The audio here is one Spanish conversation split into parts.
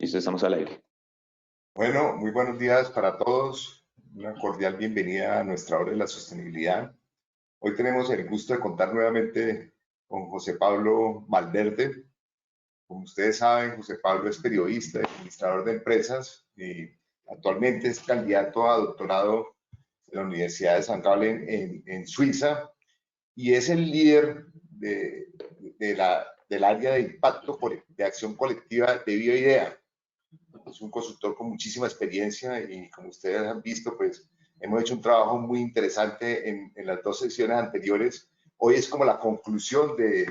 Listo, estamos al aire. Bueno, muy buenos días para todos. Una cordial bienvenida a nuestra hora de la sostenibilidad. Hoy tenemos el gusto de contar nuevamente con José Pablo Valverde. Como ustedes saben, José Pablo es periodista, administrador de empresas y actualmente es candidato a doctorado de la Universidad de San Galen en Suiza y es el líder del área de impacto de acción colectiva de BioIdea. Es un consultor con muchísima experiencia y como ustedes han visto, pues hemos hecho un trabajo muy interesante en las dos sesiones anteriores. Hoy es como la conclusión de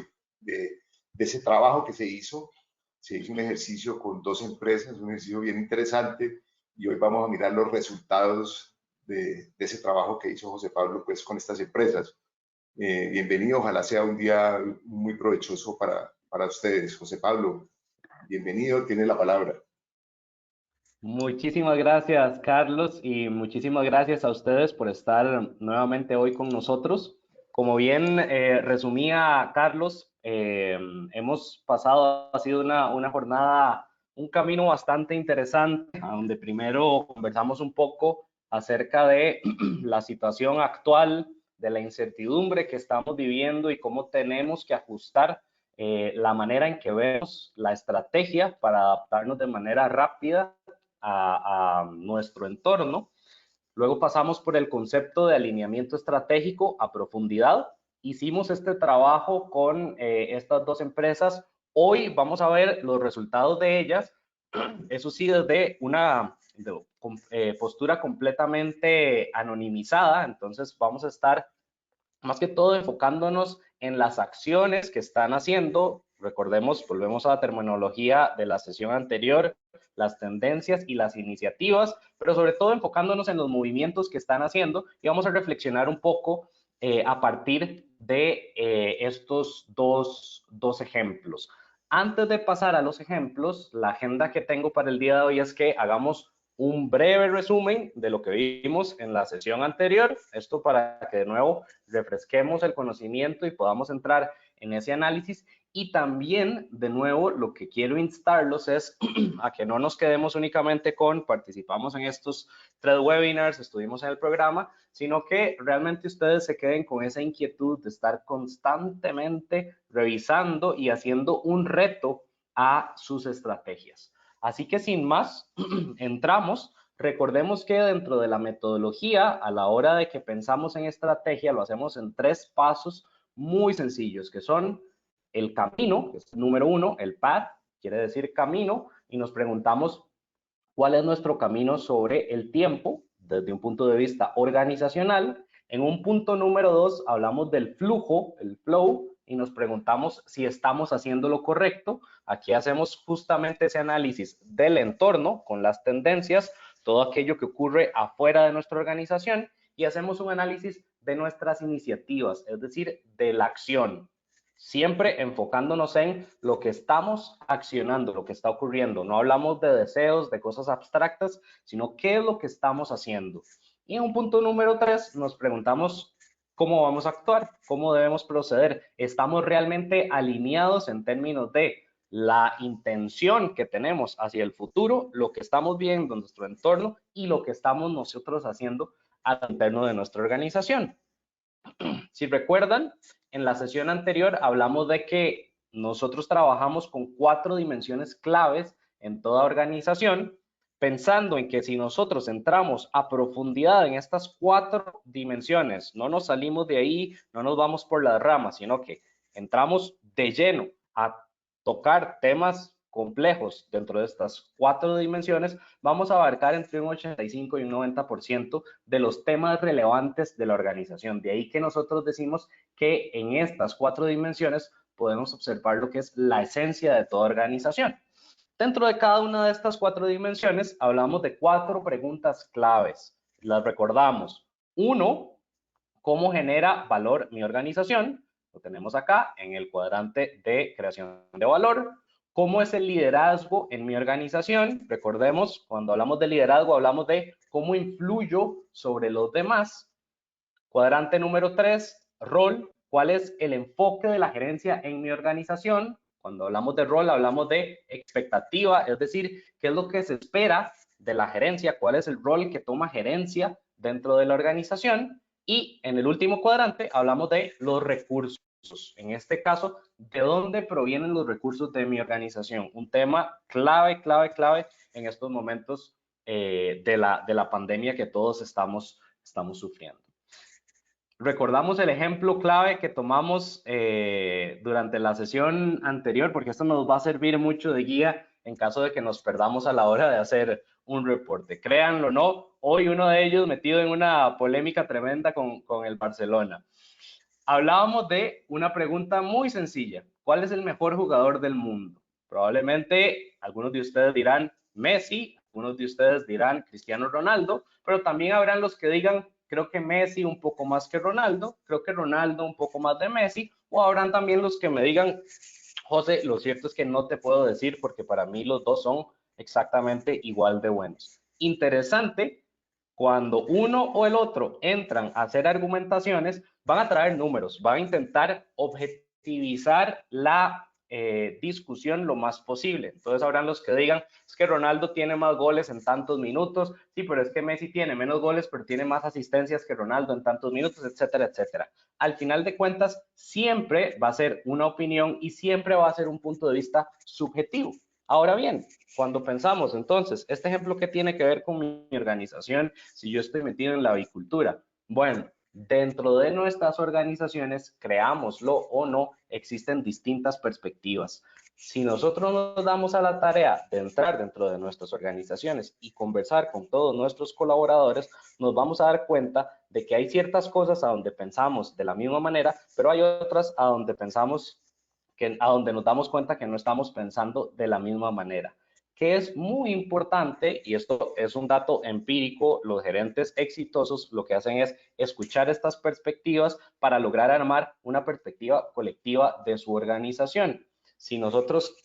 ese trabajo que se hizo. Se hizo un ejercicio con dos empresas, un ejercicio bien interesante y hoy vamos a mirar los resultados de ese trabajo que hizo José Pablo pues con estas empresas. Bienvenido, ojalá sea un día muy provechoso para ustedes. José Pablo, bienvenido, tiene la palabra. Muchísimas gracias, Carlos, y muchísimas gracias a ustedes por estar nuevamente hoy con nosotros. Como bien resumía Carlos, hemos pasado, ha sido una jornada, un camino bastante interesante, a donde primero conversamos un poco acerca de la situación actual, de la incertidumbre que estamos viviendo y cómo tenemos que ajustar la manera en que vemos la estrategia para adaptarnos de manera rápida a nuestro entorno. Luego pasamos por el concepto de alineamiento estratégico a profundidad. Hicimos este trabajo con estas dos empresas. Hoy vamos a ver los resultados de ellas. Eso sí, desde una postura completamente anonimizada. Entonces vamos a estar más que todo enfocándonos en las acciones que están haciendo. Recordemos, volvemos a la terminología de la sesión anterior, las tendencias y las iniciativas, pero sobre todo enfocándonos en los movimientos que están haciendo y vamos a reflexionar un poco a partir de estos dos ejemplos. Antes de pasar a los ejemplos, la agenda que tengo para el día de hoy es que hagamos un breve resumen de lo que vimos en la sesión anterior, esto para que de nuevo refresquemos el conocimiento y podamos entrar en ese análisis. Y también, de nuevo, lo que quiero instarlos es a que no nos quedemos únicamente con participamos en estos 3 webinars, estuvimos en el programa, sino que realmente ustedes se queden con esa inquietud de estar constantemente revisando y haciendo un reto a sus estrategias. Así que sin más, entramos. Recordemos que dentro de la metodología, a la hora de que pensamos en estrategia, lo hacemos en 3 pasos muy sencillos, que son el camino, que es número 1, el path, quiere decir camino, y nos preguntamos cuál es nuestro camino sobre el tiempo desde un punto de vista organizacional. En un punto número 2 hablamos del flujo, el flow, y nos preguntamos si estamos haciendo lo correcto. Aquí hacemos justamente ese análisis del entorno con las tendencias, todo aquello que ocurre afuera de nuestra organización y hacemos un análisis de nuestras iniciativas, es decir, de la acción. Siempre enfocándonos en lo que estamos accionando, lo que está ocurriendo. No hablamos de deseos, de cosas abstractas, sino qué es lo que estamos haciendo. Y en un punto número 3 nos preguntamos cómo vamos a actuar, cómo debemos proceder. ¿Estamos realmente alineados en términos de la intención que tenemos hacia el futuro, lo que estamos viendo en nuestro entorno y lo que estamos nosotros haciendo al interno de nuestra organización? Si recuerdan, en la sesión anterior hablamos de que nosotros trabajamos con 4 dimensiones claves en toda organización, pensando en que si nosotros entramos a profundidad en estas 4 dimensiones, no nos salimos de ahí, no nos vamos por las ramas, sino que entramos de lleno a tocar temas complejos dentro de estas 4 dimensiones, vamos a abarcar entre un 85 y un 90% de los temas relevantes de la organización. De ahí que nosotros decimos que en estas 4 dimensiones podemos observar lo que es la esencia de toda organización. Dentro de cada una de estas 4 dimensiones hablamos de 4 preguntas claves. Las recordamos. 1, ¿cómo genera valor mi organización? Lo tenemos acá en el cuadrante de creación de valor. ¿Cómo es el liderazgo en mi organización? Recordemos, cuando hablamos de liderazgo, hablamos de cómo influyo sobre los demás. Cuadrante número 3, rol. ¿Cuál es el enfoque de la gerencia en mi organización? Cuando hablamos de rol, hablamos de expectativa, es decir, qué es lo que se espera de la gerencia, cuál es el rol que toma gerencia dentro de la organización. Y en el último cuadrante hablamos de los recursos. En este caso, ¿de dónde provienen los recursos de mi organización? Un tema clave, clave, clave en estos momentos de la pandemia que todos estamos sufriendo. Recordamos el ejemplo clave que tomamos durante la sesión anterior, porque esto nos va a servir mucho de guía en caso de que nos perdamos a la hora de hacer un reporte. Créanlo o no, hoy uno de ellos metido en una polémica tremenda con el Barcelona. Hablábamos de una pregunta muy sencilla. ¿Cuál es el mejor jugador del mundo? Probablemente algunos de ustedes dirán Messi, algunos de ustedes dirán Cristiano Ronaldo, pero también habrán los que digan, creo que Messi un poco más que Ronaldo, creo que Ronaldo un poco más de Messi, o habrán también los que me digan, José, lo cierto es que no te puedo decir porque para mí los dos son exactamente igual de buenos. Interesante, cuando uno o el otro entran a hacer argumentaciones, van a traer números, van a intentar objetivizar la discusión lo más posible. Entonces habrán los que digan, es que Ronaldo tiene más goles en tantos minutos, sí, pero es que Messi tiene menos goles, pero tiene más asistencias que Ronaldo en tantos minutos, etcétera, etcétera. Al final de cuentas, siempre va a ser una opinión y siempre va a ser un punto de vista subjetivo. Ahora bien, cuando pensamos entonces, este ejemplo que tiene que ver con mi organización, si yo estoy metido en la avicultura, bueno, dentro de nuestras organizaciones, creámoslo o no, existen distintas perspectivas. Si nosotros nos damos a la tarea de entrar dentro de nuestras organizaciones y conversar con todos nuestros colaboradores, nos vamos a dar cuenta de que hay ciertas cosas a donde pensamos de la misma manera, pero hay otras a donde pensamos a donde nos damos cuenta que no estamos pensando de la misma manera. Que es muy importante, y esto es un dato empírico, los gerentes exitosos lo que hacen es escuchar estas perspectivas para lograr armar una perspectiva colectiva de su organización. Si nosotros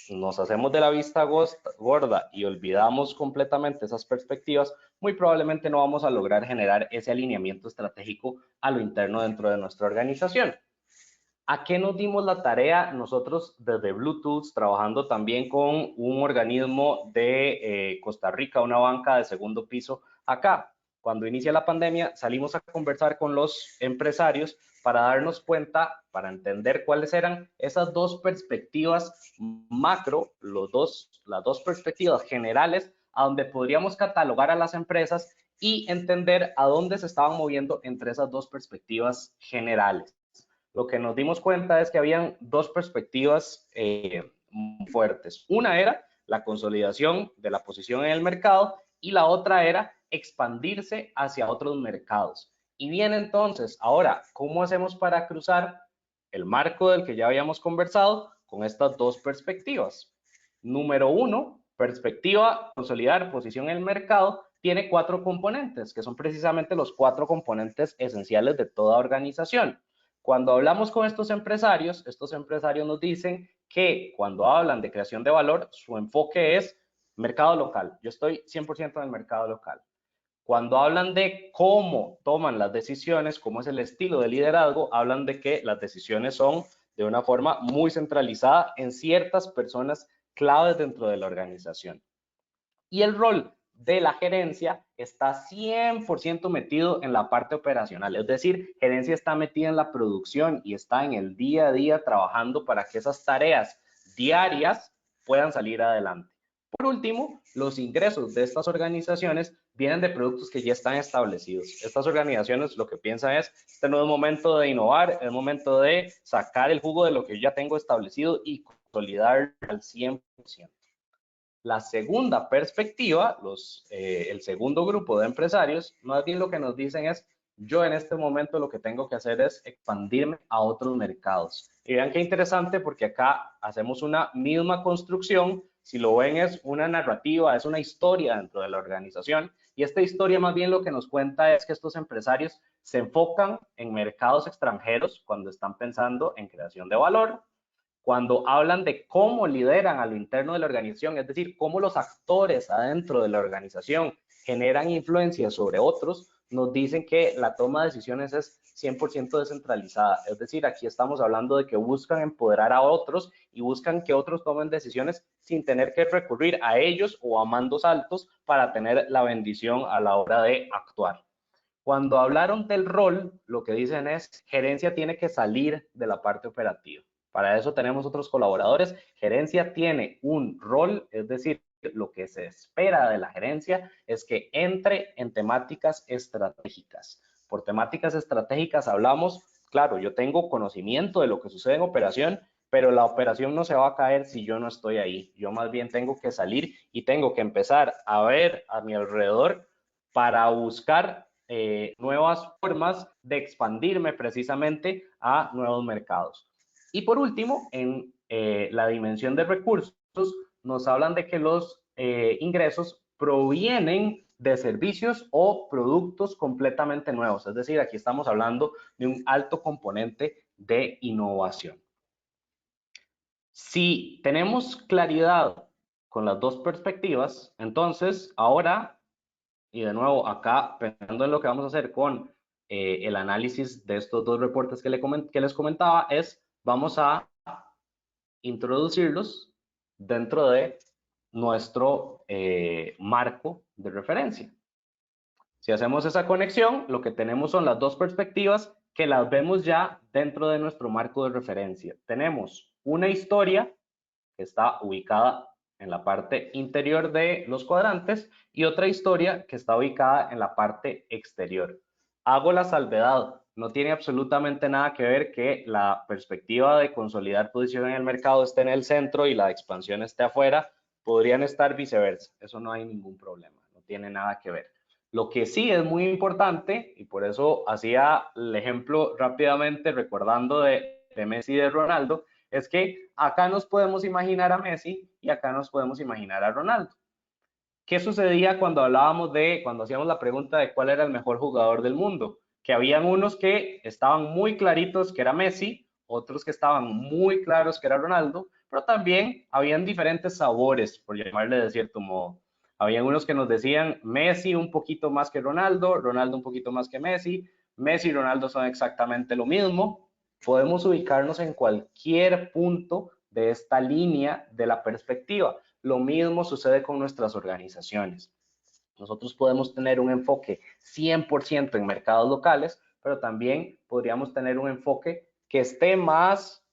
nos hacemos de la vista gorda y olvidamos completamente esas perspectivas, muy probablemente no vamos a lograr generar ese alineamiento estratégico a lo interno dentro de nuestra organización. ¿A qué nos dimos la tarea nosotros desde Bluetooth, trabajando también con un organismo de Costa Rica, una banca de segundo piso acá? Cuando inicia la pandemia, salimos a conversar con los empresarios para darnos cuenta, para entender cuáles eran esas dos perspectivas macro, las dos perspectivas generales a donde podríamos catalogar a las empresas y entender a dónde se estaban moviendo entre esas dos perspectivas generales. Lo que nos dimos cuenta es que habían dos perspectivas fuertes. Una era la consolidación de la posición en el mercado y la otra era expandirse hacia otros mercados. Y bien, entonces, ahora, ¿cómo hacemos para cruzar el marco del que ya habíamos conversado con estas dos perspectivas? Número uno, perspectiva, consolidar posición en el mercado, tiene 4 componentes, que son precisamente los 4 componentes esenciales de toda organización. Cuando hablamos con estos empresarios nos dicen que cuando hablan de creación de valor, su enfoque es mercado local. Yo estoy 100% en el mercado local. Cuando hablan de cómo toman las decisiones, cómo es el estilo de liderazgo, hablan de que las decisiones son de una forma muy centralizada en ciertas personas claves dentro de la organización. Y el rol de la gerencia está 100% metido en la parte operacional, es decir, gerencia está metida en la producción y está en el día a día trabajando para que esas tareas diarias puedan salir adelante. Por último, los ingresos de estas organizaciones vienen de productos que ya están establecidos. Estas organizaciones lo que piensan es, este no es momento de innovar, es momento de sacar el jugo de lo que ya tengo establecido y consolidar al 100%. La segunda perspectiva, el segundo grupo de empresarios, más bien lo que nos dicen es, yo en este momento lo que tengo que hacer es expandirme a otros mercados. Y vean qué interesante porque acá hacemos una misma construcción, si lo ven es una narrativa, es una historia dentro de la organización y esta historia más bien lo que nos cuenta es que estos empresarios se enfocan en mercados extranjeros cuando están pensando en creación de valor, cuando hablan de cómo lideran a lo interno de la organización, es decir, cómo los actores adentro de la organización generan influencia sobre otros, nos dicen que la toma de decisiones es 100% descentralizada. Es decir, aquí estamos hablando de que buscan empoderar a otros y buscan que otros tomen decisiones sin tener que recurrir a ellos o a mandos altos para tener la bendición a la hora de actuar. Cuando hablaron del rol, lo que dicen es, gerencia tiene que salir de la parte operativa. Para eso tenemos otros colaboradores. Gerencia tiene un rol, es decir, lo que se espera de la gerencia es que entre en temáticas estratégicas. Por temáticas estratégicas hablamos, claro, yo tengo conocimiento de lo que sucede en operación, pero la operación no se va a caer si yo no estoy ahí. Yo más bien tengo que salir y tengo que empezar a ver a mi alrededor para buscar nuevas formas de expandirme precisamente a nuevos mercados. Y por último, en la dimensión de recursos, nos hablan de que los ingresos provienen de servicios o productos completamente nuevos. Es decir, aquí estamos hablando de un alto componente de innovación. Si tenemos claridad con las dos perspectivas, entonces ahora, y de nuevo acá pensando en lo que vamos a hacer con el análisis de estos dos reportes que les comentaba, es vamos a introducirlos dentro de nuestro marco de referencia. Si hacemos esa conexión, lo que tenemos son las dos perspectivas que las vemos ya dentro de nuestro marco de referencia. Tenemos una historia que está ubicada en la parte interior de los cuadrantes y otra historia que está ubicada en la parte exterior. Hago la salvedad, no tiene absolutamente nada que ver que la perspectiva de consolidar posición en el mercado esté en el centro y la expansión esté afuera, podrían estar viceversa, eso no hay ningún problema, no tiene nada que ver. Lo que sí es muy importante, y por eso hacía el ejemplo rápidamente recordando de Messi y de Ronaldo, es que acá nos podemos imaginar a Messi y acá nos podemos imaginar a Ronaldo. ¿Qué sucedía cuando hablábamos cuando hacíamos la pregunta de cuál era el mejor jugador del mundo? Que habían unos que estaban muy claritos que era Messi, otros que estaban muy claros que era Ronaldo, pero también habían diferentes sabores, por llamarle de cierto modo. Habían unos que nos decían Messi un poquito más que Ronaldo, Ronaldo un poquito más que Messi, Messi y Ronaldo son exactamente lo mismo. Podemos ubicarnos en cualquier punto de esta línea de la perspectiva. Lo mismo sucede con nuestras organizaciones. Nosotros podemos tener un enfoque 100% en mercados locales, pero también podríamos tener un enfoque que esté más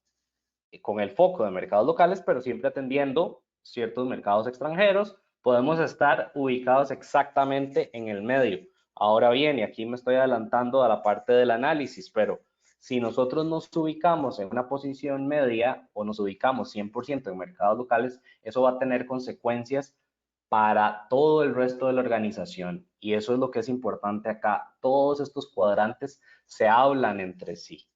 con el foco de mercados locales, pero siempre atendiendo ciertos mercados extranjeros. Podemos estar ubicados exactamente en el medio. Ahora bien, y aquí me estoy adelantando a la parte del análisis, pero si nosotros nos ubicamos en una posición media o nos ubicamos 100% en mercados locales, eso va a tener consecuencias para todo el resto de la organización. Y eso es lo que es importante acá. Todos estos cuadrantes se hablan entre sí.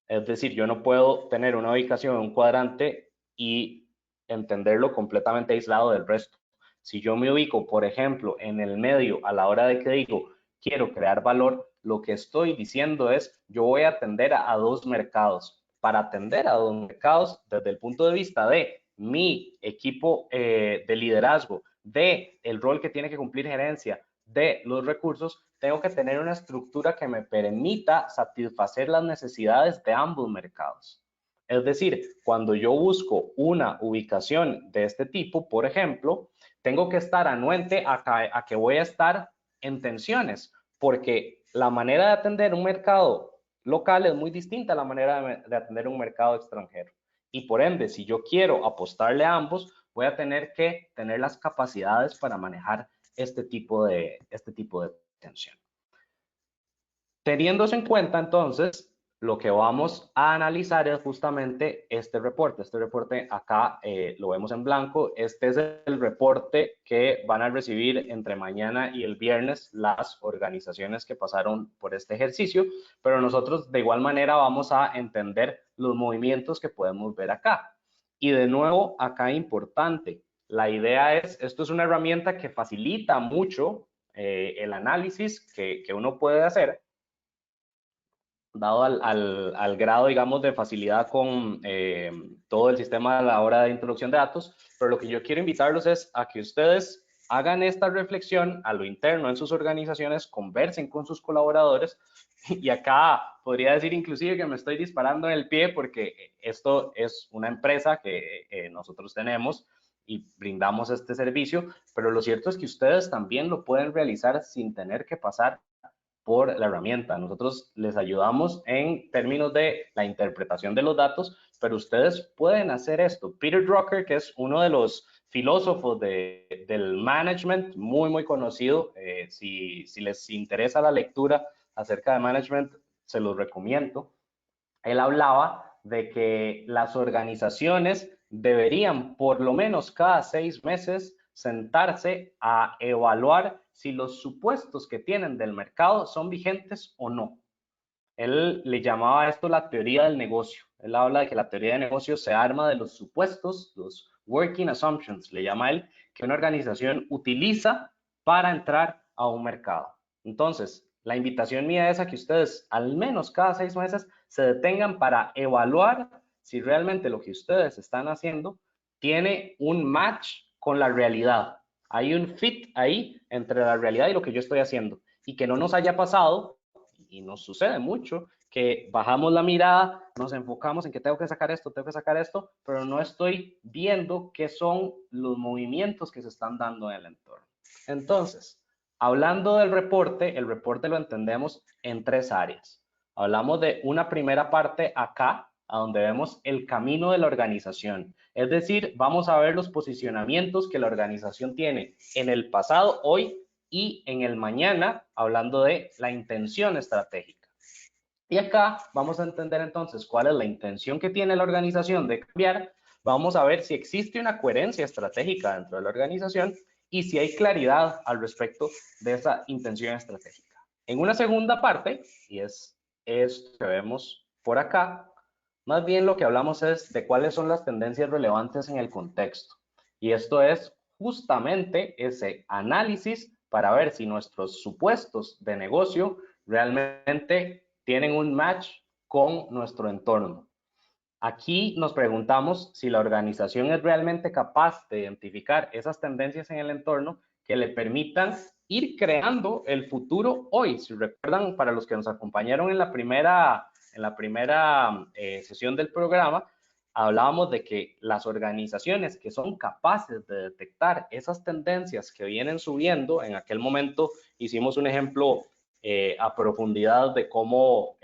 Es decir, yo no puedo tener una ubicación en un cuadrante y entenderlo completamente aislado del resto. Si yo me ubico, por ejemplo, en el medio a la hora de que digo quiero crear valor, lo que estoy diciendo es yo voy a atender a dos mercados. Para atender a dos mercados desde el punto de vista de mi equipo de liderazgo, de el rol que tiene que cumplir gerencia, de los recursos, tengo que tener una estructura que me permita satisfacer las necesidades de ambos mercados. Es decir, cuando yo busco una ubicación de este tipo, por ejemplo, tengo que estar anuente a que voy a estar en tensiones, porque la manera de atender un mercado local es muy distinta a la manera de atender un mercado extranjero. Y por ende, si yo quiero apostarle a ambos, voy a tener que tener las capacidades para manejar este tipo de tensión. Teniendo eso en cuenta, entonces, lo que vamos a analizar es justamente este reporte. Este reporte acá lo vemos en blanco. Este es el reporte que van a recibir entre mañana y el viernes las organizaciones que pasaron por este ejercicio, pero nosotros de igual manera vamos a entender los movimientos que podemos ver acá. Y de nuevo, acá importante, la idea es, esto es una herramienta que facilita mucho el análisis que uno puede hacer, dado al grado, digamos, de facilidad con todo el sistema a la hora de introducción de datos, pero lo que yo quiero invitarlos es a que ustedes hagan esta reflexión a lo interno en sus organizaciones, conversen con sus colaboradores, y acá podría decir inclusive que me estoy disparando en el pie porque esto es una empresa que nosotros tenemos y brindamos este servicio, pero lo cierto es que ustedes también lo pueden realizar sin tener que pasar por la herramienta. Nosotros les ayudamos en términos de la interpretación de los datos, pero ustedes pueden hacer esto. Peter Drucker, que es uno de los filósofos del management, muy conocido, si les interesa la lectura acerca de management, se los recomiendo. Él hablaba de que las organizaciones deberían por lo menos cada 6 meses sentarse a evaluar si los supuestos que tienen del mercado son vigentes o no. Él le llamaba a esto la teoría del negocio. Él habla de que la teoría de negocio se arma de los supuestos, los working assumptions, le llama él, que una organización utiliza para entrar a un mercado. Entonces, la invitación mía es a que ustedes al menos cada 6 meses se detengan para evaluar si realmente lo que ustedes están haciendo tiene un match con la realidad. Hay un fit ahí entre la realidad y lo que yo estoy haciendo. Y que no nos haya pasado, y nos sucede mucho, que bajamos la mirada, nos enfocamos en que tengo que sacar esto, pero no estoy viendo qué son los movimientos que se están dando en el entorno. Entonces, hablando del reporte, el reporte lo entendemos en 3 áreas. Hablamos de una primera parte acá, a donde vemos el camino de la organización. Es decir, vamos a ver los posicionamientos que la organización tiene en el pasado, hoy y en el mañana, hablando de la intención estratégica. Y acá vamos a entender entonces cuál es la intención que tiene la organización de cambiar. Vamos a ver si existe una coherencia estratégica dentro de la organización y si hay claridad al respecto de esa intención estratégica. En una segunda parte, y es esto que vemos por acá, más bien lo que hablamos es de cuáles son las tendencias relevantes en el contexto. Y esto es justamente ese análisis para ver si nuestros supuestos de negocio realmente tienen un match con nuestro entorno. Aquí nos preguntamos si la organización es realmente capaz de identificar esas tendencias en el entorno que le permitan ir creando el futuro hoy. Si recuerdan, para los que nos acompañaron en la primera sesión del programa, hablábamos de que las organizaciones que son capaces de detectar esas tendencias que vienen subiendo, en aquel momento hicimos un ejemplo a profundidad de cómo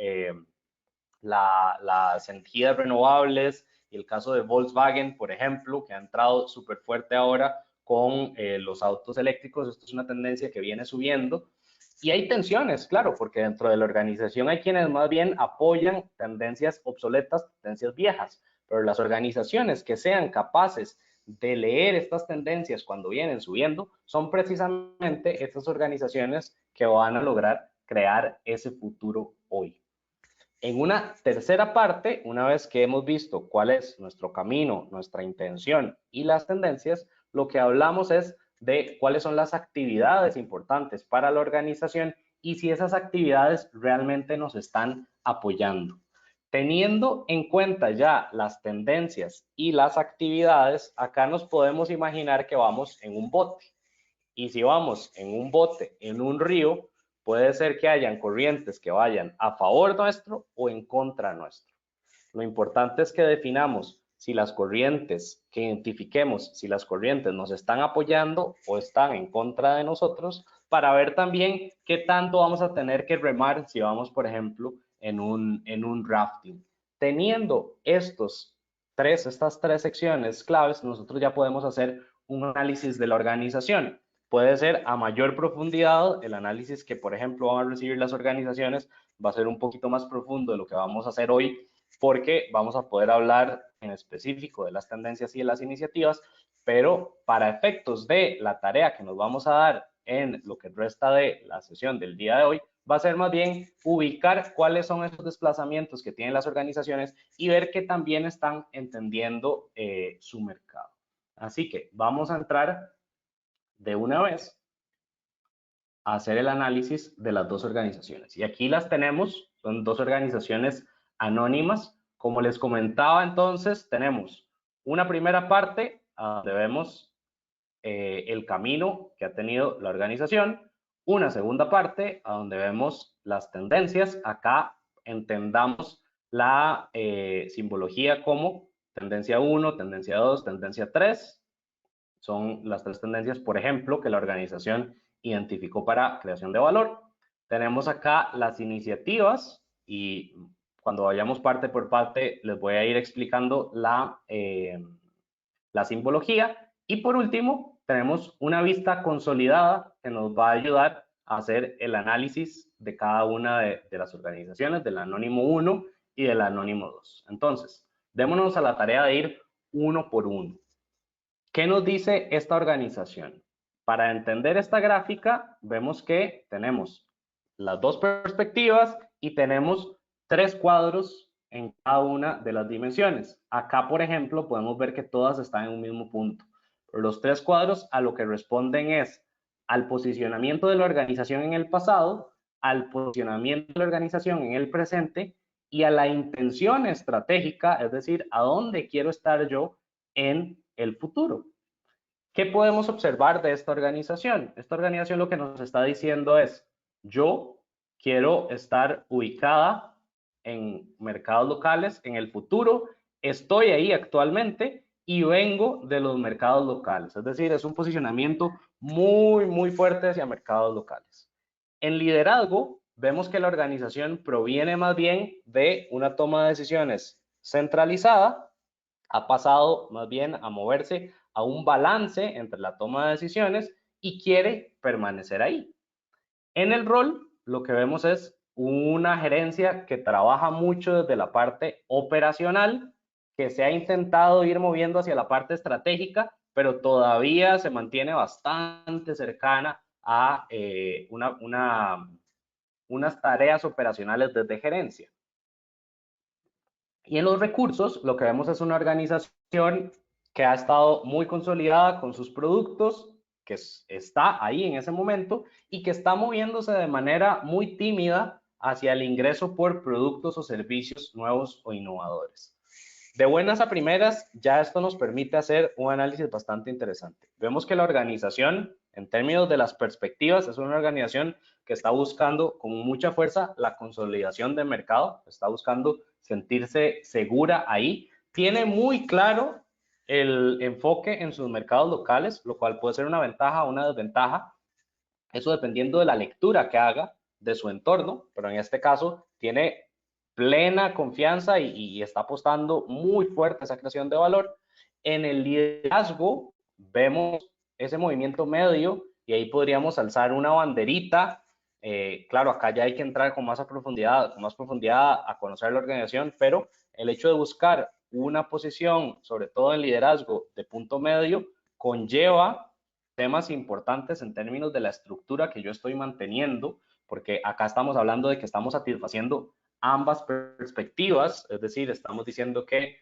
las energías renovables y el caso de Volkswagen, por ejemplo, que ha entrado súper fuerte ahora con los autos eléctricos. Esto es una tendencia que viene subiendo. Y hay tensiones, claro, porque dentro de la organización hay quienes más bien apoyan tendencias obsoletas, tendencias viejas, pero las organizaciones que sean capaces de leer estas tendencias cuando vienen subiendo son precisamente estas organizaciones que van a lograr crear ese futuro hoy. En una tercera parte, una vez que hemos visto cuál es nuestro camino, nuestra intención y las tendencias, lo que hablamos es de cuáles son las actividades importantes para la organización y si esas actividades realmente nos están apoyando. Teniendo en cuenta ya las tendencias y las actividades, acá nos podemos imaginar que vamos en un bote. Y si vamos en un bote, en un río, puede ser que hayan corrientes que vayan a favor nuestro o en contra nuestro. Lo importante es que definamos si las corrientes, que identifiquemos si las corrientes nos están apoyando o están en contra de nosotros, para ver también qué tanto vamos a tener que remar si vamos, por ejemplo, en un rafting. Teniendo estas 3 secciones claves, nosotros ya podemos hacer un análisis de la organización. Puede ser a mayor profundidad, el análisis que, por ejemplo, van a recibir las organizaciones va a ser un poquito más profundo de lo que vamos a hacer hoy, porque vamos a poder hablar en específico de las tendencias y de las iniciativas, pero para efectos de la tarea que nos vamos a dar en lo que resta de la sesión del día de hoy, va a ser más bien ubicar cuáles son esos desplazamientos que tienen las organizaciones y ver que también están entendiendo su mercado. Así que vamos a entrar de una vez a hacer el análisis de las 2 organizaciones. Y aquí las tenemos, son 2 organizaciones anónimas. Como les comentaba, entonces tenemos una primera parte donde vemos el camino que ha tenido la organización. Una segunda parte a donde vemos las tendencias. Acá entendamos la simbología como tendencia 1, tendencia 2, tendencia 3. Son las 3 tendencias, por ejemplo, que la organización identificó para creación de valor. Tenemos acá las iniciativas y cuando vayamos parte por parte les voy a ir explicando la simbología. Y por último, tenemos una vista consolidada que nos va a ayudar a hacer el análisis de cada una de las organizaciones, del anónimo 1 y del anónimo 2. Entonces, démonos a la tarea de ir uno por uno. ¿Qué nos dice esta organización? Para entender esta gráfica, vemos que tenemos las dos perspectivas y tenemos 3 cuadros en cada una de las dimensiones. Acá, por ejemplo, podemos ver que todas están en un mismo punto. Los 3 cuadros a lo que responden es al posicionamiento de la organización en el pasado, al posicionamiento de la organización en el presente y a la intención estratégica, es decir, a dónde quiero estar yo en el futuro. ¿Qué podemos observar de esta organización? Esta organización lo que nos está diciendo es, yo quiero estar ubicada en mercados locales en el futuro, estoy ahí actualmente y vengo de los mercados locales. Es decir, es un posicionamiento muy fuerte hacia mercados locales. En liderazgo, vemos que la organización proviene más bien de una toma de decisiones centralizada, ha pasado más bien a moverse a un balance entre la toma de decisiones y quiere permanecer ahí. En el rol, lo que vemos es una gerencia que trabaja mucho desde la parte operacional, que se ha intentado ir moviendo hacia la parte estratégica, pero todavía se mantiene bastante cercana a unas tareas operacionales desde gerencia. Y en los recursos, lo que vemos es una organización que ha estado muy consolidada con sus productos, que está ahí en ese momento y que está moviéndose de manera muy tímida hacia el ingreso por productos o servicios nuevos o innovadores. De buenas a primeras, ya esto nos permite hacer un análisis bastante interesante. Vemos que la organización, en términos de las perspectivas, es una organización que está buscando con mucha fuerza la consolidación de mercado, está buscando sentirse segura ahí. Tiene muy claro el enfoque en sus mercados locales, lo cual puede ser una ventaja o una desventaja. Eso dependiendo de la lectura que haga de su entorno, pero en este caso tiene plena confianza y está apostando muy fuerte a esa creación de valor. En el liderazgo vemos ese movimiento medio y ahí podríamos alzar una banderita. Claro, acá ya hay que entrar con más profundidad a conocer la organización, pero el hecho de buscar una posición, sobre todo en liderazgo de punto medio, conlleva temas importantes en términos de la estructura que yo estoy manteniendo, porque acá estamos hablando de que estamos satisfaciendo ambas perspectivas, es decir, estamos diciendo que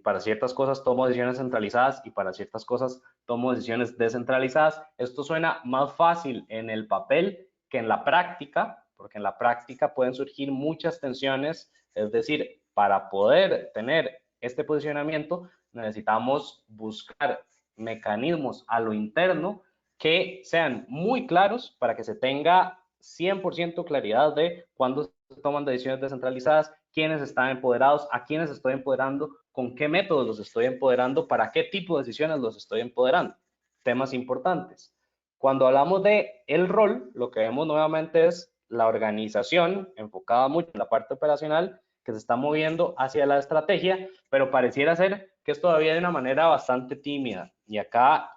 para ciertas cosas tomo decisiones centralizadas y para ciertas cosas tomo decisiones descentralizadas. Esto suena más fácil en el papel que en la práctica, porque en la práctica pueden surgir muchas tensiones, es decir, para poder tener este posicionamiento necesitamos buscar mecanismos a lo interno que sean muy claros para que se tenga 100% claridad de cuándo se toman decisiones descentralizadas, quiénes están empoderados, a quiénes estoy empoderando, con qué métodos los estoy empoderando, para qué tipo de decisiones los estoy empoderando. Temas importantes. Cuando hablamos de el rol, lo que vemos nuevamente es la organización enfocada mucho en la parte operacional que se está moviendo hacia la estrategia, pero pareciera ser que es todavía de una manera bastante tímida. Y acá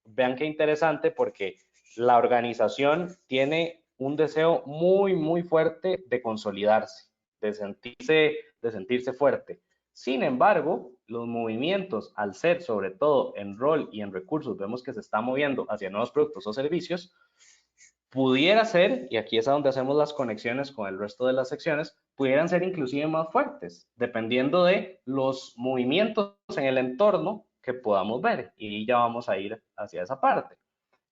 vean qué interesante porque la organización tiene un deseo muy fuerte de consolidarse, de sentirse fuerte. Sin embargo, los movimientos, al ser sobre todo en rol y en recursos, vemos que se está moviendo hacia nuevos productos o servicios, pudiera ser, y aquí es a donde hacemos las conexiones con el resto de las secciones, pudieran ser inclusive más fuertes, dependiendo de los movimientos en el entorno que podamos ver. Y ya vamos a ir hacia esa parte.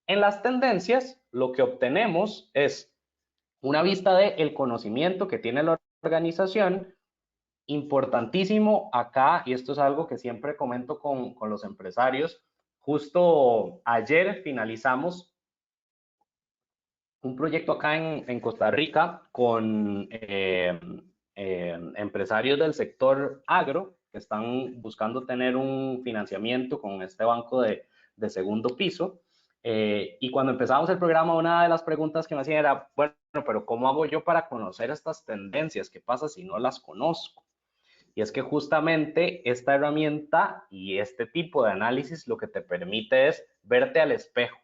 En las tendencias, lo que obtenemos es una vista del conocimiento que tiene la organización. Importantísimo acá, y esto es algo que siempre comento con los empresarios, justo ayer finalizamos un proyecto acá en Costa Rica con empresarios del sector agro que están buscando tener un financiamiento con este banco de segundo piso. Y cuando empezamos el programa, una de las preguntas que me hacían era, bueno, pero ¿cómo hago yo para conocer estas tendencias? ¿Qué pasa si no las conozco? Y es que justamente esta herramienta y este tipo de análisis lo que te permite es verte al espejo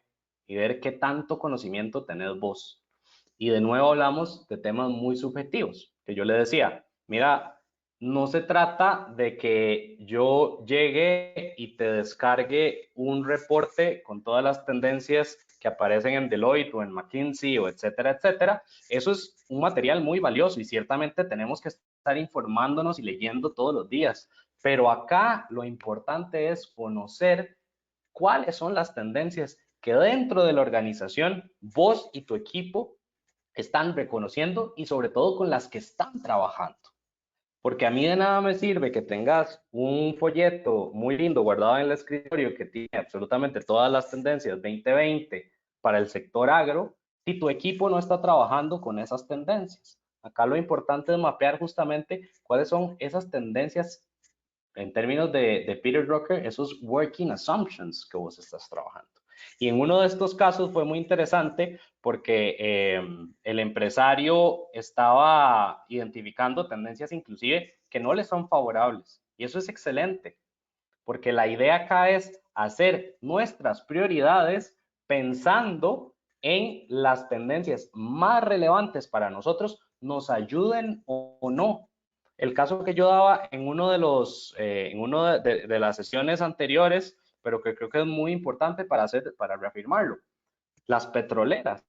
y ver qué tanto conocimiento tenés vos. Y de nuevo hablamos de temas muy subjetivos, que yo le decía, mira, no se trata de que yo llegue y te descargue un reporte con todas las tendencias que aparecen en Deloitte o en McKinsey o etcétera, etcétera. Eso es un material muy valioso y ciertamente tenemos que estar informándonos y leyendo todos los días. Pero acá lo importante es conocer cuáles son las tendencias que dentro de la organización vos y tu equipo están reconociendo y sobre todo con las que están trabajando. Porque a mí de nada me sirve que tengas un folleto muy lindo guardado en el escritorio que tiene absolutamente todas las tendencias 2020 para el sector agro si tu equipo no está trabajando con esas tendencias. Acá lo importante es mapear justamente cuáles son esas tendencias en términos de Peter Drucker, esos working assumptions que vos estás trabajando. Y en uno de estos casos fue muy interesante porque el empresario estaba identificando tendencias inclusive que no le son favorables. Y eso es excelente, porque la idea acá es hacer nuestras prioridades pensando en las tendencias más relevantes para nosotros, nos ayuden o no. El caso que yo daba en uno de de las sesiones anteriores, pero que creo que es muy importante para reafirmarlo. Las petroleras.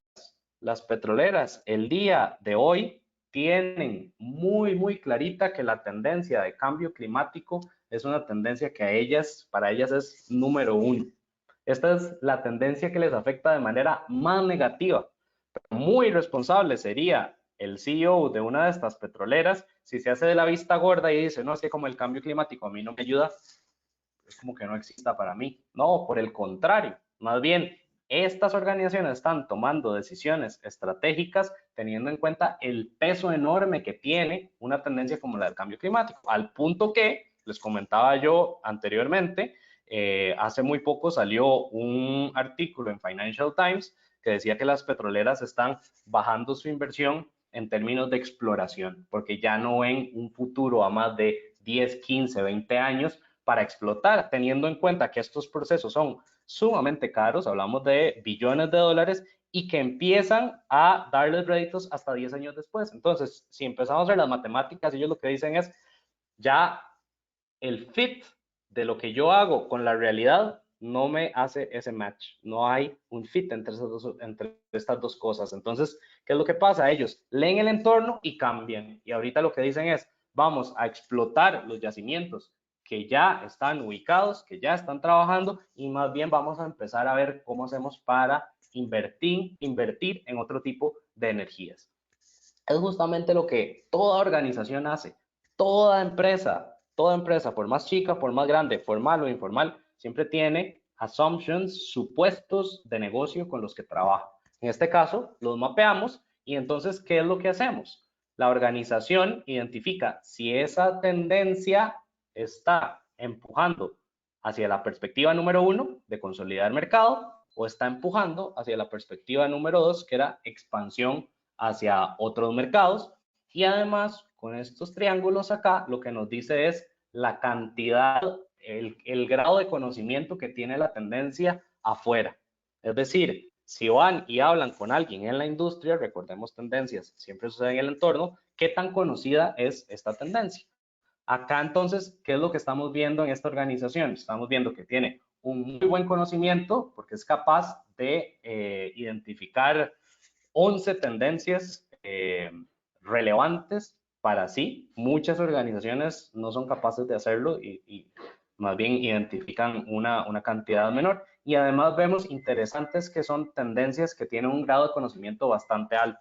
Las petroleras el día de hoy tienen muy clarita que la tendencia de cambio climático es una tendencia que para ellas es número uno. Esta es la tendencia que les afecta de manera más negativa. Pero muy irresponsable sería el CEO de una de estas petroleras si se hace de la vista gorda y dice, no, es que como el cambio climático a mí no me ayuda, es como que no exista para mí. No, por el contrario, más bien estas organizaciones están tomando decisiones estratégicas teniendo en cuenta el peso enorme que tiene una tendencia como la del cambio climático, al punto que, les comentaba yo anteriormente, hace muy poco salió un artículo en Financial Times que decía que las petroleras están bajando su inversión en términos de exploración, porque ya no ven un futuro a más de 10, 15, 20 años para explotar, teniendo en cuenta que estos procesos son sumamente caros, hablamos de billones de dólares, y que empiezan a darles réditos hasta 10 años después. Entonces, si empezamos a ver las matemáticas, ellos lo que dicen es, ya el fit de lo que yo hago con la realidad no me hace ese match. No hay un fit entre estas dos cosas. Entonces, ¿qué es lo que pasa? Ellos leen el entorno y cambian. Y ahorita lo que dicen es, vamos a explotar los yacimientos que ya están ubicados, que ya están trabajando y más bien vamos a empezar a ver cómo hacemos para invertir en otro tipo de energías. Es justamente lo que toda organización hace, toda empresa, por más chica, por más grande, formal o informal, siempre tiene assumptions, supuestos de negocio con los que trabaja. En este caso, los mapeamos y entonces, ¿qué es lo que hacemos? La organización identifica si esa tendencia está empujando hacia la perspectiva número uno de consolidar mercado o está empujando hacia la perspectiva número dos, que era expansión hacia otros mercados. Y además, con estos triángulos acá, lo que nos dice es la cantidad, el grado de conocimiento que tiene la tendencia afuera. Es decir, si van y hablan con alguien en la industria, recordemos tendencias, siempre sucede en el entorno, ¿qué tan conocida es esta tendencia? Acá entonces, ¿qué es lo que estamos viendo en esta organización? Estamos viendo que tiene un muy buen conocimiento porque es capaz de identificar 11 tendencias relevantes para sí. Muchas organizaciones no son capaces de hacerlo y más bien identifican una cantidad menor. Y además vemos interesantes que son tendencias que tienen un grado de conocimiento bastante alto.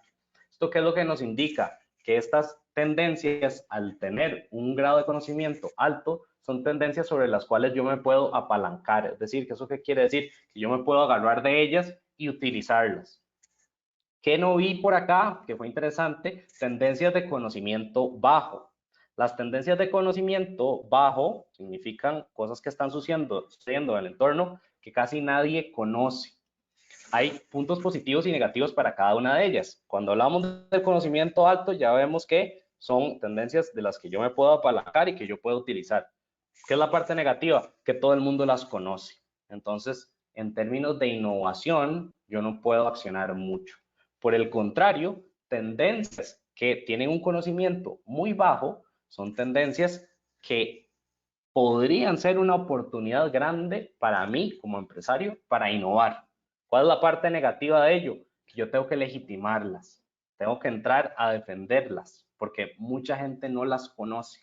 ¿Esto qué es lo que nos indica? que estas tendencias, al tener un grado de conocimiento alto, son tendencias sobre las cuales yo me puedo apalancar. Es decir, ¿que eso qué quiere decir? Que yo me puedo agarrar de ellas y utilizarlas. ¿Qué no vi por acá? Que fue interesante, tendencias de conocimiento bajo. Las tendencias de conocimiento bajo significan cosas que están sucediendo en el entorno que casi nadie conoce. Hay puntos positivos y negativos para cada una de ellas. Cuando hablamos del conocimiento alto, ya vemos que son tendencias de las que yo me puedo apalancar y que yo puedo utilizar. ¿Qué es la parte negativa? Que todo el mundo las conoce. Entonces, en términos de innovación, yo no puedo accionar mucho. Por el contrario, tendencias que tienen un conocimiento muy bajo son tendencias que podrían ser una oportunidad grande para mí como empresario para innovar. ¿Cuál es la parte negativa de ello? Que yo tengo que legitimarlas, tengo que entrar a defenderlas, porque mucha gente no las conoce.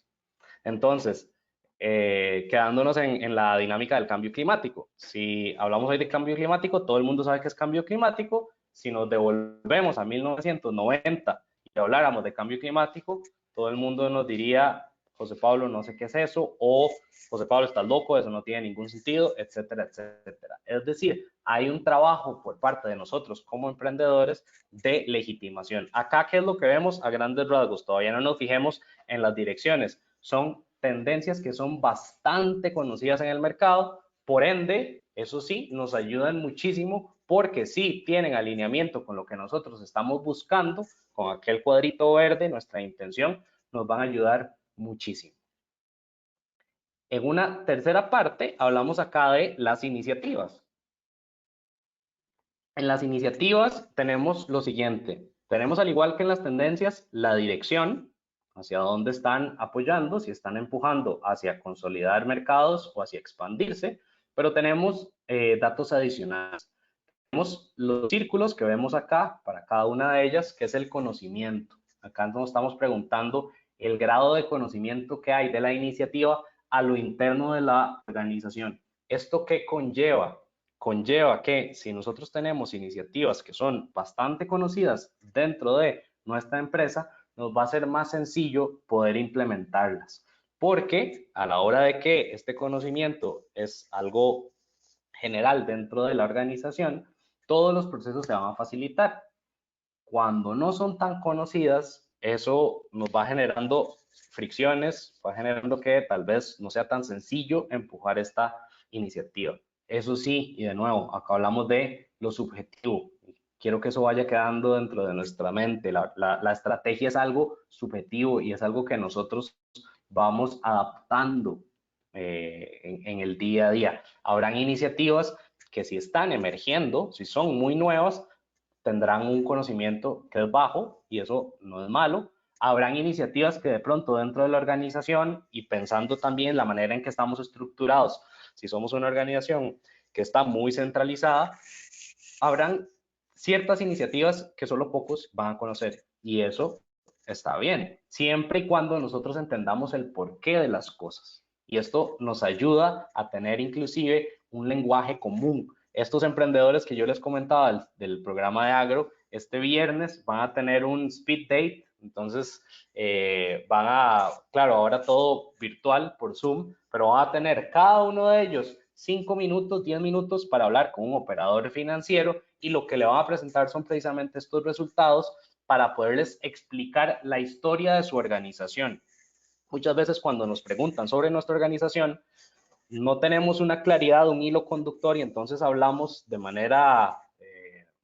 Entonces, quedándonos en la dinámica del cambio climático. Si hablamos hoy de cambio climático, todo el mundo sabe que es cambio climático. Si nos devolvemos a 1990 y habláramos de cambio climático, todo el mundo nos diría, José Pablo, no sé qué es eso, o José Pablo, estás loco, eso no tiene ningún sentido, etcétera, etcétera. Es decir, hay un trabajo por parte de nosotros como emprendedores de legitimación. Acá, ¿qué es lo que vemos a grandes rasgos? Todavía no nos fijemos en las direcciones. Son tendencias que son bastante conocidas en el mercado, por ende, eso sí, nos ayudan muchísimo porque sí tienen alineamiento con lo que nosotros estamos buscando, con aquel cuadrito verde, nuestra intención, nos van a ayudar muchísimo. En una tercera parte, hablamos acá de las iniciativas. En las iniciativas tenemos lo siguiente, tenemos al igual que en las tendencias, la dirección, hacia dónde están apoyando, si están empujando hacia consolidar mercados o hacia expandirse, pero tenemos datos adicionales. Tenemos los círculos que vemos acá para cada una de ellas, que es el conocimiento. Acá nos estamos preguntando el grado de conocimiento que hay de la iniciativa a lo interno de la organización. ¿Esto qué conlleva? Conlleva que si nosotros tenemos iniciativas que son bastante conocidas dentro de nuestra empresa, nos va a ser más sencillo poder implementarlas. Porque a la hora de que este conocimiento es algo general dentro de la organización, todos los procesos se van a facilitar. Cuando no son tan conocidas, eso nos va generando fricciones, va generando que tal vez no sea tan sencillo empujar esta iniciativa. Eso sí, y de nuevo, acá hablamos de lo subjetivo. Quiero que eso vaya quedando dentro de nuestra mente. La estrategia es algo subjetivo y es algo que nosotros vamos adaptando en el día a día. Habrán iniciativas que si están emergiendo, si son muy nuevas, tendrán un conocimiento que es bajo y eso no es malo. Habrán iniciativas que de pronto dentro de la organización y pensando también en la manera en que estamos estructurados, si somos una organización que está muy centralizada, habrán ciertas iniciativas que solo pocos van a conocer y eso está bien, siempre y cuando nosotros entendamos el porqué de las cosas. Y esto nos ayuda a tener inclusive un lenguaje común. Estos emprendedores que yo les comentaba del programa de agro, este viernes van a tener un speed date, entonces van a, claro, ahora todo virtual por Zoom, pero van a tener cada uno de ellos 5 minutos, 10 minutos para hablar con un operador financiero y lo que le van a presentar son precisamente estos resultados para poderles explicar la historia de su organización. Muchas veces cuando nos preguntan sobre nuestra organización, no tenemos una claridad, un hilo conductor y entonces hablamos de manera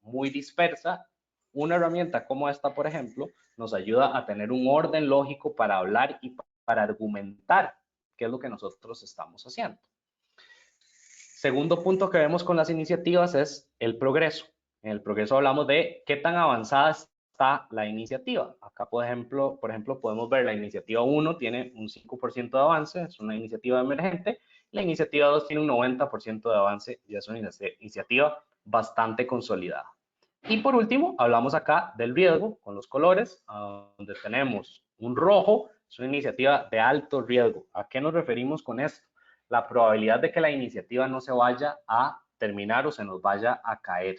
muy dispersa. Una herramienta como esta, por ejemplo, nos ayuda a tener un orden lógico para hablar y para argumentar qué es lo que nosotros estamos haciendo. Segundo punto que vemos con las iniciativas es el progreso. En el progreso hablamos de qué tan avanzada está la iniciativa. Acá, por ejemplo, podemos ver la iniciativa 1 tiene un 5% de avance, es una iniciativa emergente. La iniciativa 2 tiene un 90% de avance y es una iniciativa bastante consolidada. Y por último, hablamos acá del riesgo con los colores, donde tenemos un rojo, es una iniciativa de alto riesgo. ¿A qué nos referimos con esto? La probabilidad de que la iniciativa no se vaya a terminar o se nos vaya a caer.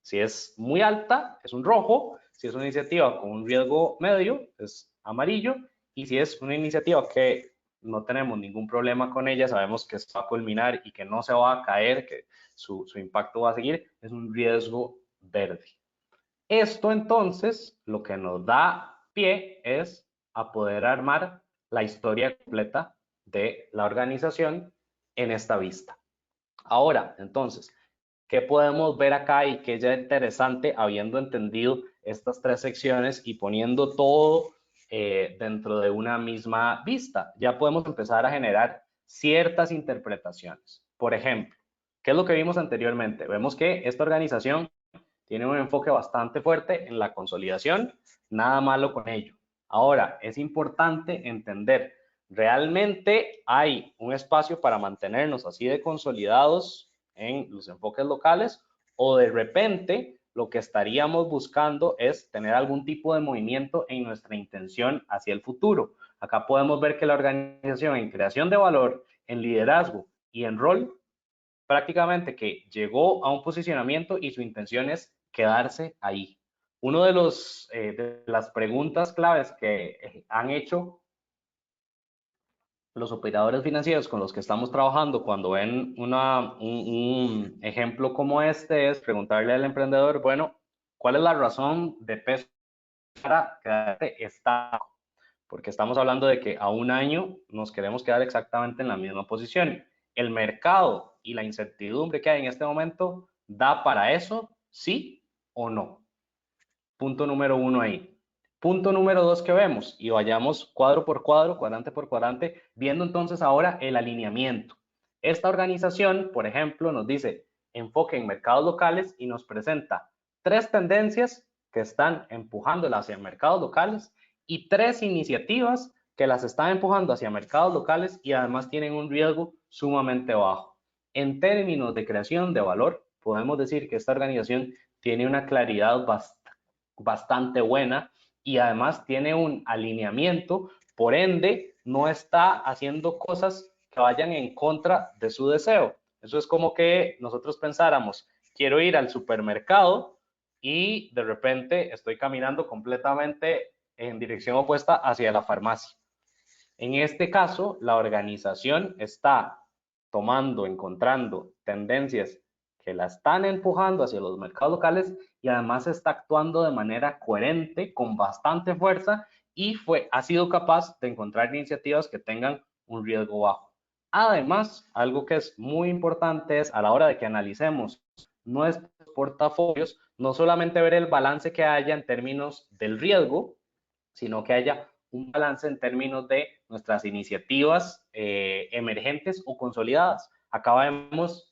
Si es muy alta, es un rojo. Si es una iniciativa con un riesgo medio, es amarillo. Y si es una iniciativa que no tenemos ningún problema con ella, sabemos que se va a culminar y que no se va a caer, que su impacto va a seguir, es un riesgo verde. Esto entonces lo que nos da pie es a poder armar la historia completa de la organización en esta vista. Ahora, entonces, ¿qué podemos ver acá y qué ya interesante habiendo entendido estas tres secciones y poniendo todo dentro de una misma vista? Ya podemos empezar a generar ciertas interpretaciones. Por ejemplo, ¿qué es lo que vimos anteriormente? Vemos que esta organización tiene un enfoque bastante fuerte en la consolidación, nada malo con ello. Ahora, es importante entender, ¿realmente hay un espacio para mantenernos así de consolidados en los enfoques locales o de repente lo que estaríamos buscando es tener algún tipo de movimiento en nuestra intención hacia el futuro? Acá podemos ver que la organización en creación de valor, en liderazgo y en rol prácticamente que llegó a un posicionamiento y su intención es quedarse ahí. Uno de las preguntas claves que han hecho los operadores financieros con los que estamos trabajando cuando ven un ejemplo como este es preguntarle al emprendedor, bueno, ¿cuál es la razón de peso para quedarte estático? Porque estamos hablando de que a un año nos queremos quedar exactamente en la misma posición. El mercado y la incertidumbre que hay en este momento da para eso, sí o no. Punto número uno ahí. Punto número dos que vemos, y vayamos cuadro por cuadro, cuadrante por cuadrante, viendo entonces ahora el alineamiento. Esta organización, por ejemplo, nos dice enfoque en mercados locales y nos presenta tres tendencias que están empujándola hacia mercados locales y tres iniciativas que las están empujando hacia mercados locales y además tienen un riesgo sumamente bajo. En términos de creación de valor, podemos decir que esta organización tiene una claridad bastante buena y además tiene un alineamiento, por ende no está haciendo cosas que vayan en contra de su deseo. Eso es como que nosotros pensáramos, quiero ir al supermercado y de repente estoy caminando completamente en dirección opuesta hacia la farmacia. En este caso, la organización está tomando, encontrando tendencias que la están empujando hacia los mercados locales y además está actuando de manera coherente, con bastante fuerza y ha sido capaz de encontrar iniciativas que tengan un riesgo bajo. Además, algo que es muy importante es a la hora de que analicemos nuestros portafolios, no solamente ver el balance que haya en términos del riesgo, sino que haya un balance en términos de nuestras iniciativas emergentes o consolidadas. Acá vemos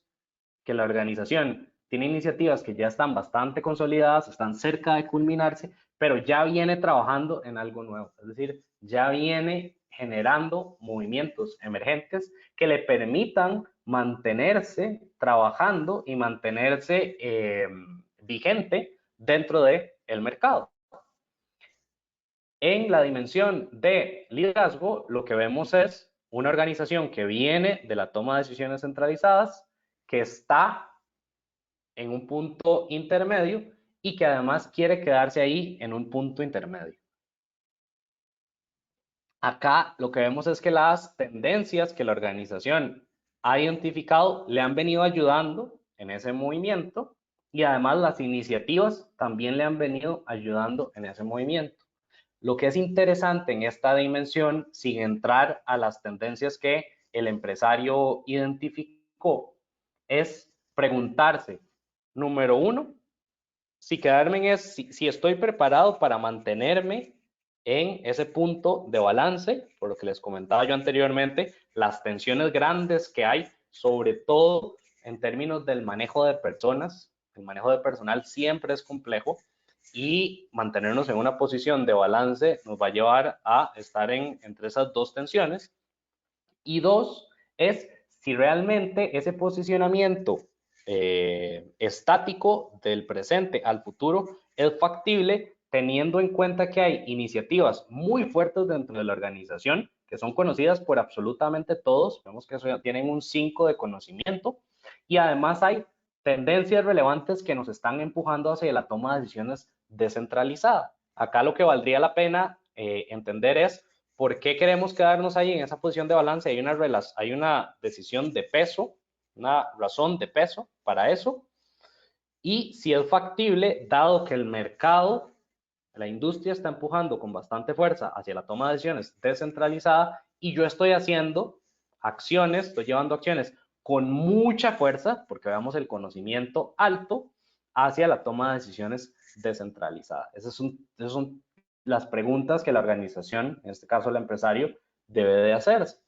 que la organización tiene iniciativas que ya están bastante consolidadas, están cerca de culminarse, pero ya viene trabajando en algo nuevo, es decir, ya viene generando movimientos emergentes que le permitan mantenerse trabajando y mantenerse vigente dentro del mercado. En la dimensión de liderazgo, lo que vemos es una organización que viene de la toma de decisiones centralizadas, que está en un punto intermedio y que además quiere quedarse ahí en un punto intermedio. Acá lo que vemos es que las tendencias que la organización ha identificado le han venido ayudando en ese movimiento y además las iniciativas también le han venido ayudando en ese movimiento. Lo que es interesante en esta dimensión, sin entrar a las tendencias que el empresario identificó, es preguntarse, número uno, si estoy preparado para mantenerme en ese punto de balance, por lo que les comentaba yo anteriormente, las tensiones grandes que hay, sobre todo en términos del manejo de personas, el manejo de personal siempre es complejo, y mantenernos en una posición de balance nos va a llevar a estar entre esas dos tensiones. Y dos, es si realmente ese posicionamiento estático del presente al futuro es factible, teniendo en cuenta que hay iniciativas muy fuertes dentro de la organización que son conocidas por absolutamente todos, vemos que tienen un 5 de conocimiento y además hay tendencias relevantes que nos están empujando hacia la toma de decisiones descentralizada. Acá lo que valdría la pena entender es por qué queremos quedarnos ahí en esa posición de balance. Hay una decisión de peso, una razón de peso para eso, y si es factible, dado que el mercado, la industria está empujando con bastante fuerza hacia la toma de decisiones descentralizada y yo estoy haciendo acciones, estoy llevando acciones con mucha fuerza, porque veamos el conocimiento alto, hacia la toma de decisiones descentralizada. Esas son las preguntas que la organización, en este caso el empresario, debe de hacerse.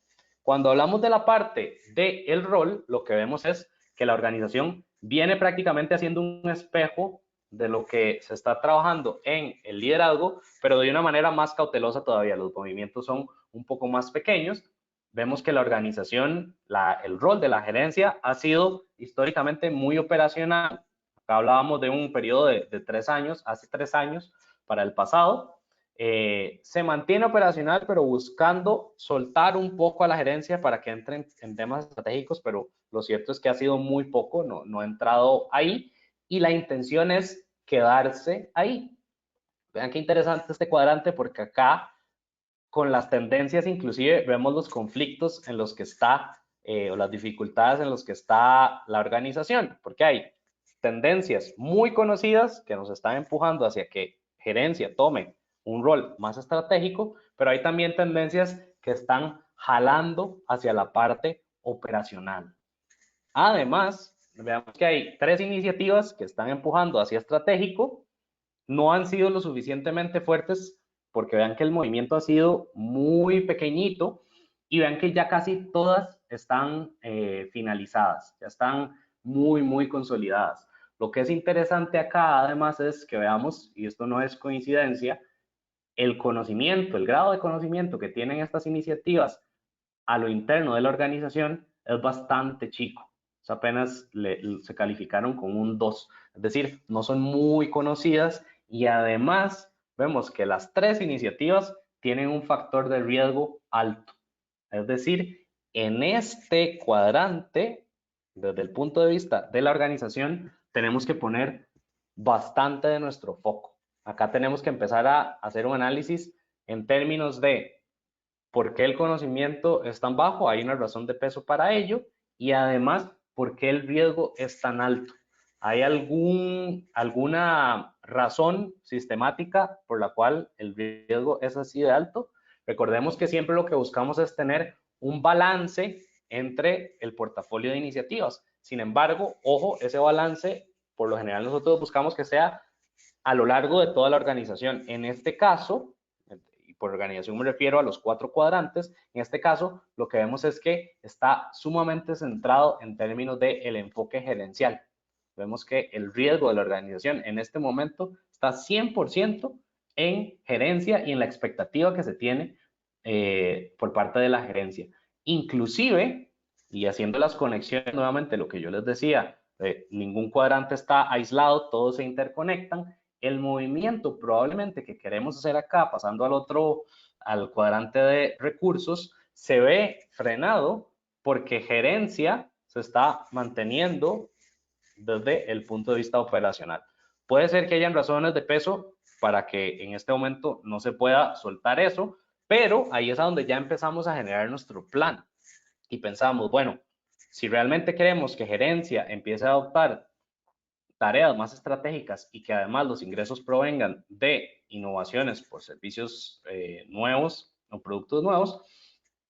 Cuando hablamos de la parte del rol, lo que vemos es que la organización viene prácticamente haciendo un espejo de lo que se está trabajando en el liderazgo, pero de una manera más cautelosa todavía. Los movimientos son un poco más pequeños. Vemos que la organización, el rol de la gerencia ha sido históricamente muy operacional. Acá hablábamos de un periodo de 3 años, hace 3 años para el pasado. Se mantiene operacional, pero buscando soltar un poco a la gerencia para que entren en temas estratégicos, pero lo cierto es que ha sido muy poco, no ha entrado ahí, y la intención es quedarse ahí. Vean qué interesante este cuadrante, porque acá, con las tendencias, inclusive vemos los conflictos en los que está, o las dificultades en los que está la organización, porque hay tendencias muy conocidas que nos están empujando hacia que gerencia tome un rol más estratégico, pero hay también tendencias que están jalando hacia la parte operacional. Además, veamos que hay 3 iniciativas que están empujando hacia estratégico, no han sido lo suficientemente fuertes porque vean que el movimiento ha sido muy pequeñito y vean que ya casi todas están finalizadas, ya están muy consolidadas. Lo que es interesante acá además es que veamos, y esto no es coincidencia, el conocimiento, el grado de conocimiento que tienen estas iniciativas a lo interno de la organización es bastante chico. Apenas se calificaron con un 2, es decir, no son muy conocidas y además vemos que las 3 iniciativas tienen un factor de riesgo alto. Es decir, en este cuadrante, desde el punto de vista de la organización, tenemos que poner bastante de nuestro foco. Acá tenemos que empezar a hacer un análisis en términos de por qué el conocimiento es tan bajo, hay una razón de peso para ello, y además, por qué el riesgo es tan alto. ¿Hay alguna razón sistemática por la cual el riesgo es así de alto? Recordemos que siempre lo que buscamos es tener un balance entre el portafolio de iniciativas. Sin embargo, ojo, ese balance, por lo general nosotros buscamos que sea a lo largo de toda la organización. En este caso, y por organización me refiero a los 4 cuadrantes, en este caso lo que vemos es que está sumamente centrado en términos del enfoque gerencial. Vemos que el riesgo de la organización en este momento está 100% en gerencia y en la expectativa que se tiene por parte de la gerencia. Inclusive, y haciendo las conexiones nuevamente, lo que yo les decía, ningún cuadrante está aislado, todos se interconectan. El movimiento probablemente que queremos hacer acá, pasando al cuadrante de recursos, se ve frenado porque gerencia se está manteniendo desde el punto de vista operacional. Puede ser que hayan razones de peso para que en este momento no se pueda soltar eso, pero ahí es a donde ya empezamos a generar nuestro plan y pensamos, bueno, si realmente queremos que gerencia empiece a adoptar tareas más estratégicas y que además los ingresos provengan de innovaciones por servicios nuevos o productos nuevos,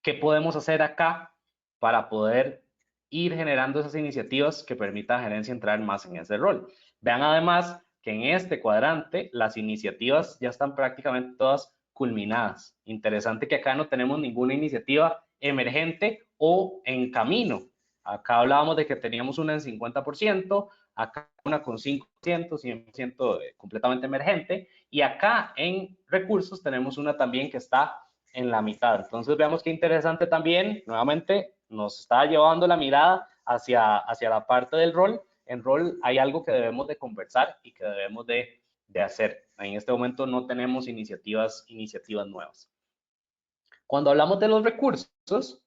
¿qué podemos hacer acá para poder ir generando esas iniciativas que permitan a gerencia entrar más en ese rol? Vean además que en este cuadrante las iniciativas ya están prácticamente todas culminadas. Interesante que acá no tenemos ninguna iniciativa emergente o en camino. Acá hablábamos de que teníamos una en 50%, acá una con 5%, 100% completamente emergente, y acá en recursos tenemos una también que está en la mitad. Entonces veamos qué interesante también, nuevamente nos está llevando la mirada hacia la parte del rol. En rol hay algo que debemos de conversar y que debemos de hacer. En este momento no tenemos iniciativas nuevas. Cuando hablamos de los recursos,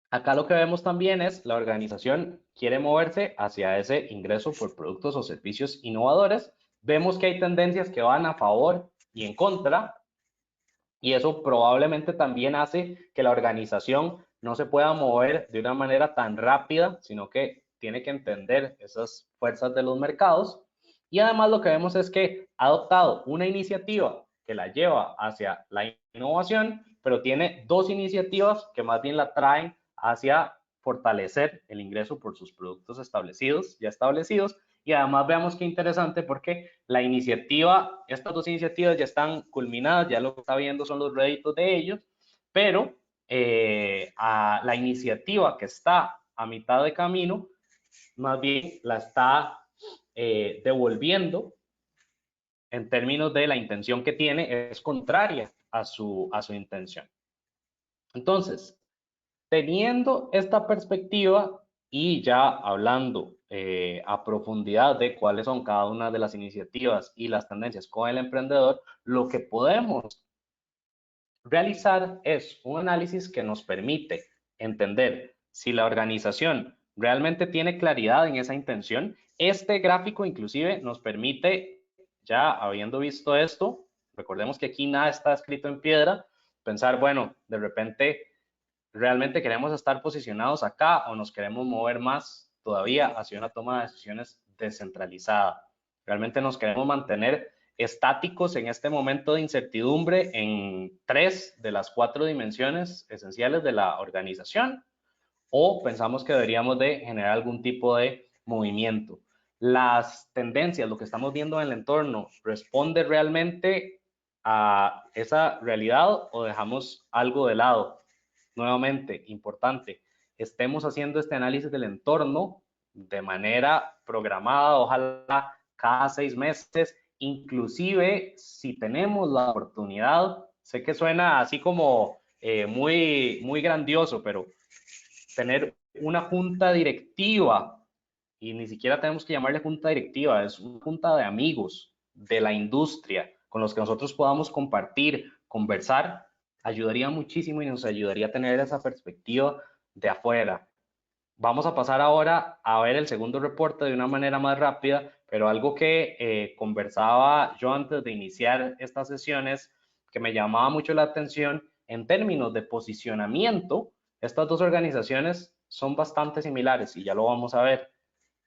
acá lo que vemos también es la organización quiere moverse hacia ese ingreso por productos o servicios innovadores vemos que hay tendencias que van a favor y en contra, y eso probablemente también hace que la organización no se pueda mover de una manera tan rápida, sino que tiene que entender esas fuerzas de los mercados. Y además lo que vemos es que ha adoptado una iniciativa que la lleva hacia la innovación, pero tiene dos iniciativas que más bien la traen hacia fortalecer el ingreso por sus productos establecidos, ya establecidos. Y además veamos qué interesante porque la iniciativa, estas dos iniciativas ya están culminadas, ya lo que está viendo son los réditos de ellos, pero la iniciativa que está a mitad de camino, más bien la está devolviendo en términos de la intención que tiene, es contraria a su intención. Entonces, teniendo esta perspectiva y ya hablando a profundidad de cuáles son cada una de las iniciativas y las tendencias con el emprendedor, lo que podemos realizar es un análisis que nos permite entender si la organización realmente tiene claridad en esa intención. Este gráfico inclusive nos permite, ya habiendo visto esto, recordemos que aquí nada está escrito en piedra, pensar, bueno, de repente realmente queremos estar posicionados acá o nos queremos mover más todavía hacia una toma de decisiones descentralizada. Realmente nos queremos mantener estáticos en este momento de incertidumbre en 3 de las 4 dimensiones esenciales de la organización, o pensamos que deberíamos de generar algún tipo de movimiento. Las tendencias, lo que estamos viendo en el entorno, ¿responde realmente a esa realidad o dejamos algo de lado? Nuevamente, importante, estemos haciendo este análisis del entorno de manera programada, ojalá cada 6 meses, inclusive si tenemos la oportunidad, sé que suena así como muy grandioso, pero tener una junta directiva, y ni siquiera tenemos que llamarle junta directiva, es una junta de amigos de la industria con los que nosotros podamos compartir, conversar, ayudaría muchísimo y nos ayudaría a tener esa perspectiva de afuera. Vamos a pasar ahora a ver el segundo reporte de una manera más rápida, pero algo que conversaba yo antes de iniciar estas sesiones que me llamaba mucho la atención en términos de posicionamiento, estas dos organizaciones son bastante similares y ya lo vamos a ver.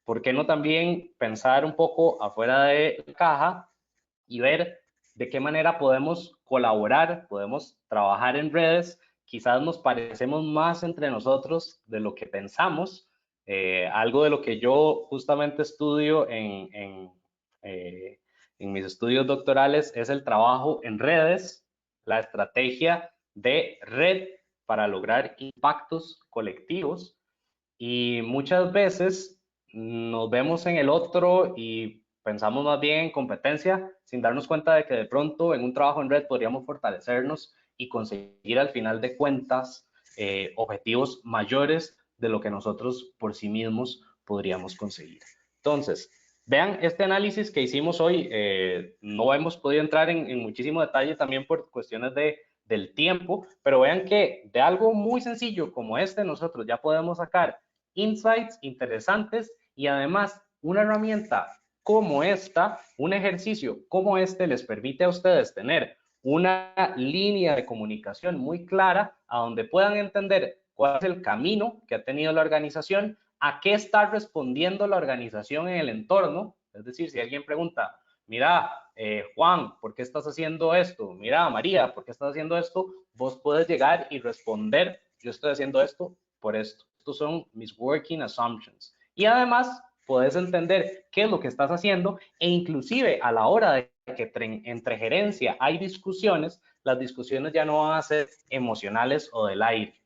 ¿Por qué no también pensar un poco afuera de la caja y ver de qué manera podemos colaborar, podemos trabajar en redes? Quizás nos parecemos más entre nosotros de lo que pensamos. Algo de lo que yo justamente estudio en mis estudios doctorales es el trabajo en redes, la estrategia de red para lograr impactos colectivos. Y muchas veces nos vemos en el otro y pensamos más bien en competencia sin darnos cuenta de que de pronto en un trabajo en red podríamos fortalecernos y conseguir al final de cuentas objetivos mayores de lo que nosotros por sí mismos podríamos conseguir. Entonces, vean este análisis que hicimos hoy. No hemos podido entrar en muchísimo detalle también por cuestiones del tiempo, pero vean que de algo muy sencillo como este nosotros ya podemos sacar insights interesantes y además una herramienta como esta, un ejercicio como este les permite a ustedes tener una línea de comunicación muy clara a donde puedan entender cuál es el camino que ha tenido la organización, a qué está respondiendo la organización en el entorno. Es decir, si alguien pregunta, mira, Juan, ¿por qué estás haciendo esto? Mira, María, ¿por qué estás haciendo esto? Vos puedes llegar y responder, yo estoy haciendo esto por esto. Estos son mis working assumptions. Y además, puedes entender qué es lo que estás haciendo e inclusive a la hora de que entre gerencia hay discusiones, las discusiones ya no van a ser emocionales o del aire,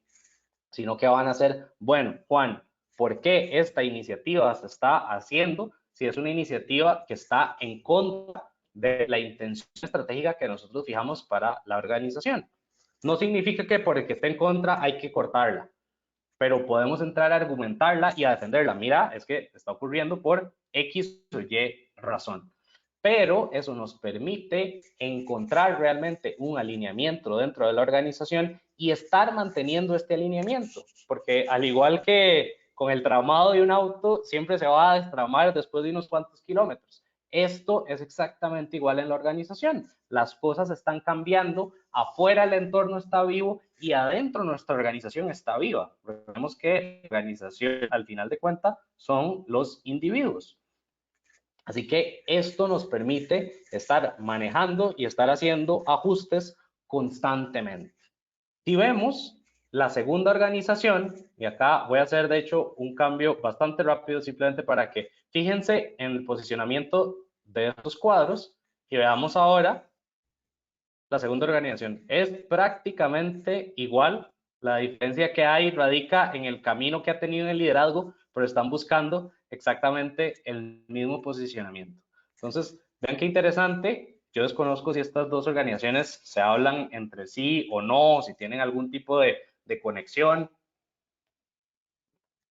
sino que van a ser, bueno, Juan, ¿por qué esta iniciativa se está haciendo si es una iniciativa que está en contra de la intención estratégica que nosotros fijamos para la organización? No significa que porque esté en contra hay que cortarla, pero podemos entrar a argumentarla y a defenderla. Mira, es que está ocurriendo por X o Y razón. Pero eso nos permite encontrar realmente un alineamiento dentro de la organización y estar manteniendo este alineamiento, porque al igual que con el tramado de un auto, siempre se va a destramar después de unos cuantos kilómetros. Esto es exactamente igual en la organización. Las cosas están cambiando, afuera el entorno está vivo y adentro nuestra organización está viva. Recordemos que la organización, al final de cuentas, son los individuos. Así que esto nos permite estar manejando y estar haciendo ajustes constantemente. Si vemos la segunda organización, y acá voy a hacer de hecho un cambio bastante rápido simplemente para que fíjense en el posicionamiento de estos cuadros y veamos ahora la segunda organización. Es prácticamente igual. La diferencia que hay radica en el camino que ha tenido el liderazgo, pero están buscando exactamente el mismo posicionamiento. Entonces, vean qué interesante. Yo desconozco si estas dos organizaciones se hablan entre sí o no, si tienen algún tipo de conexión.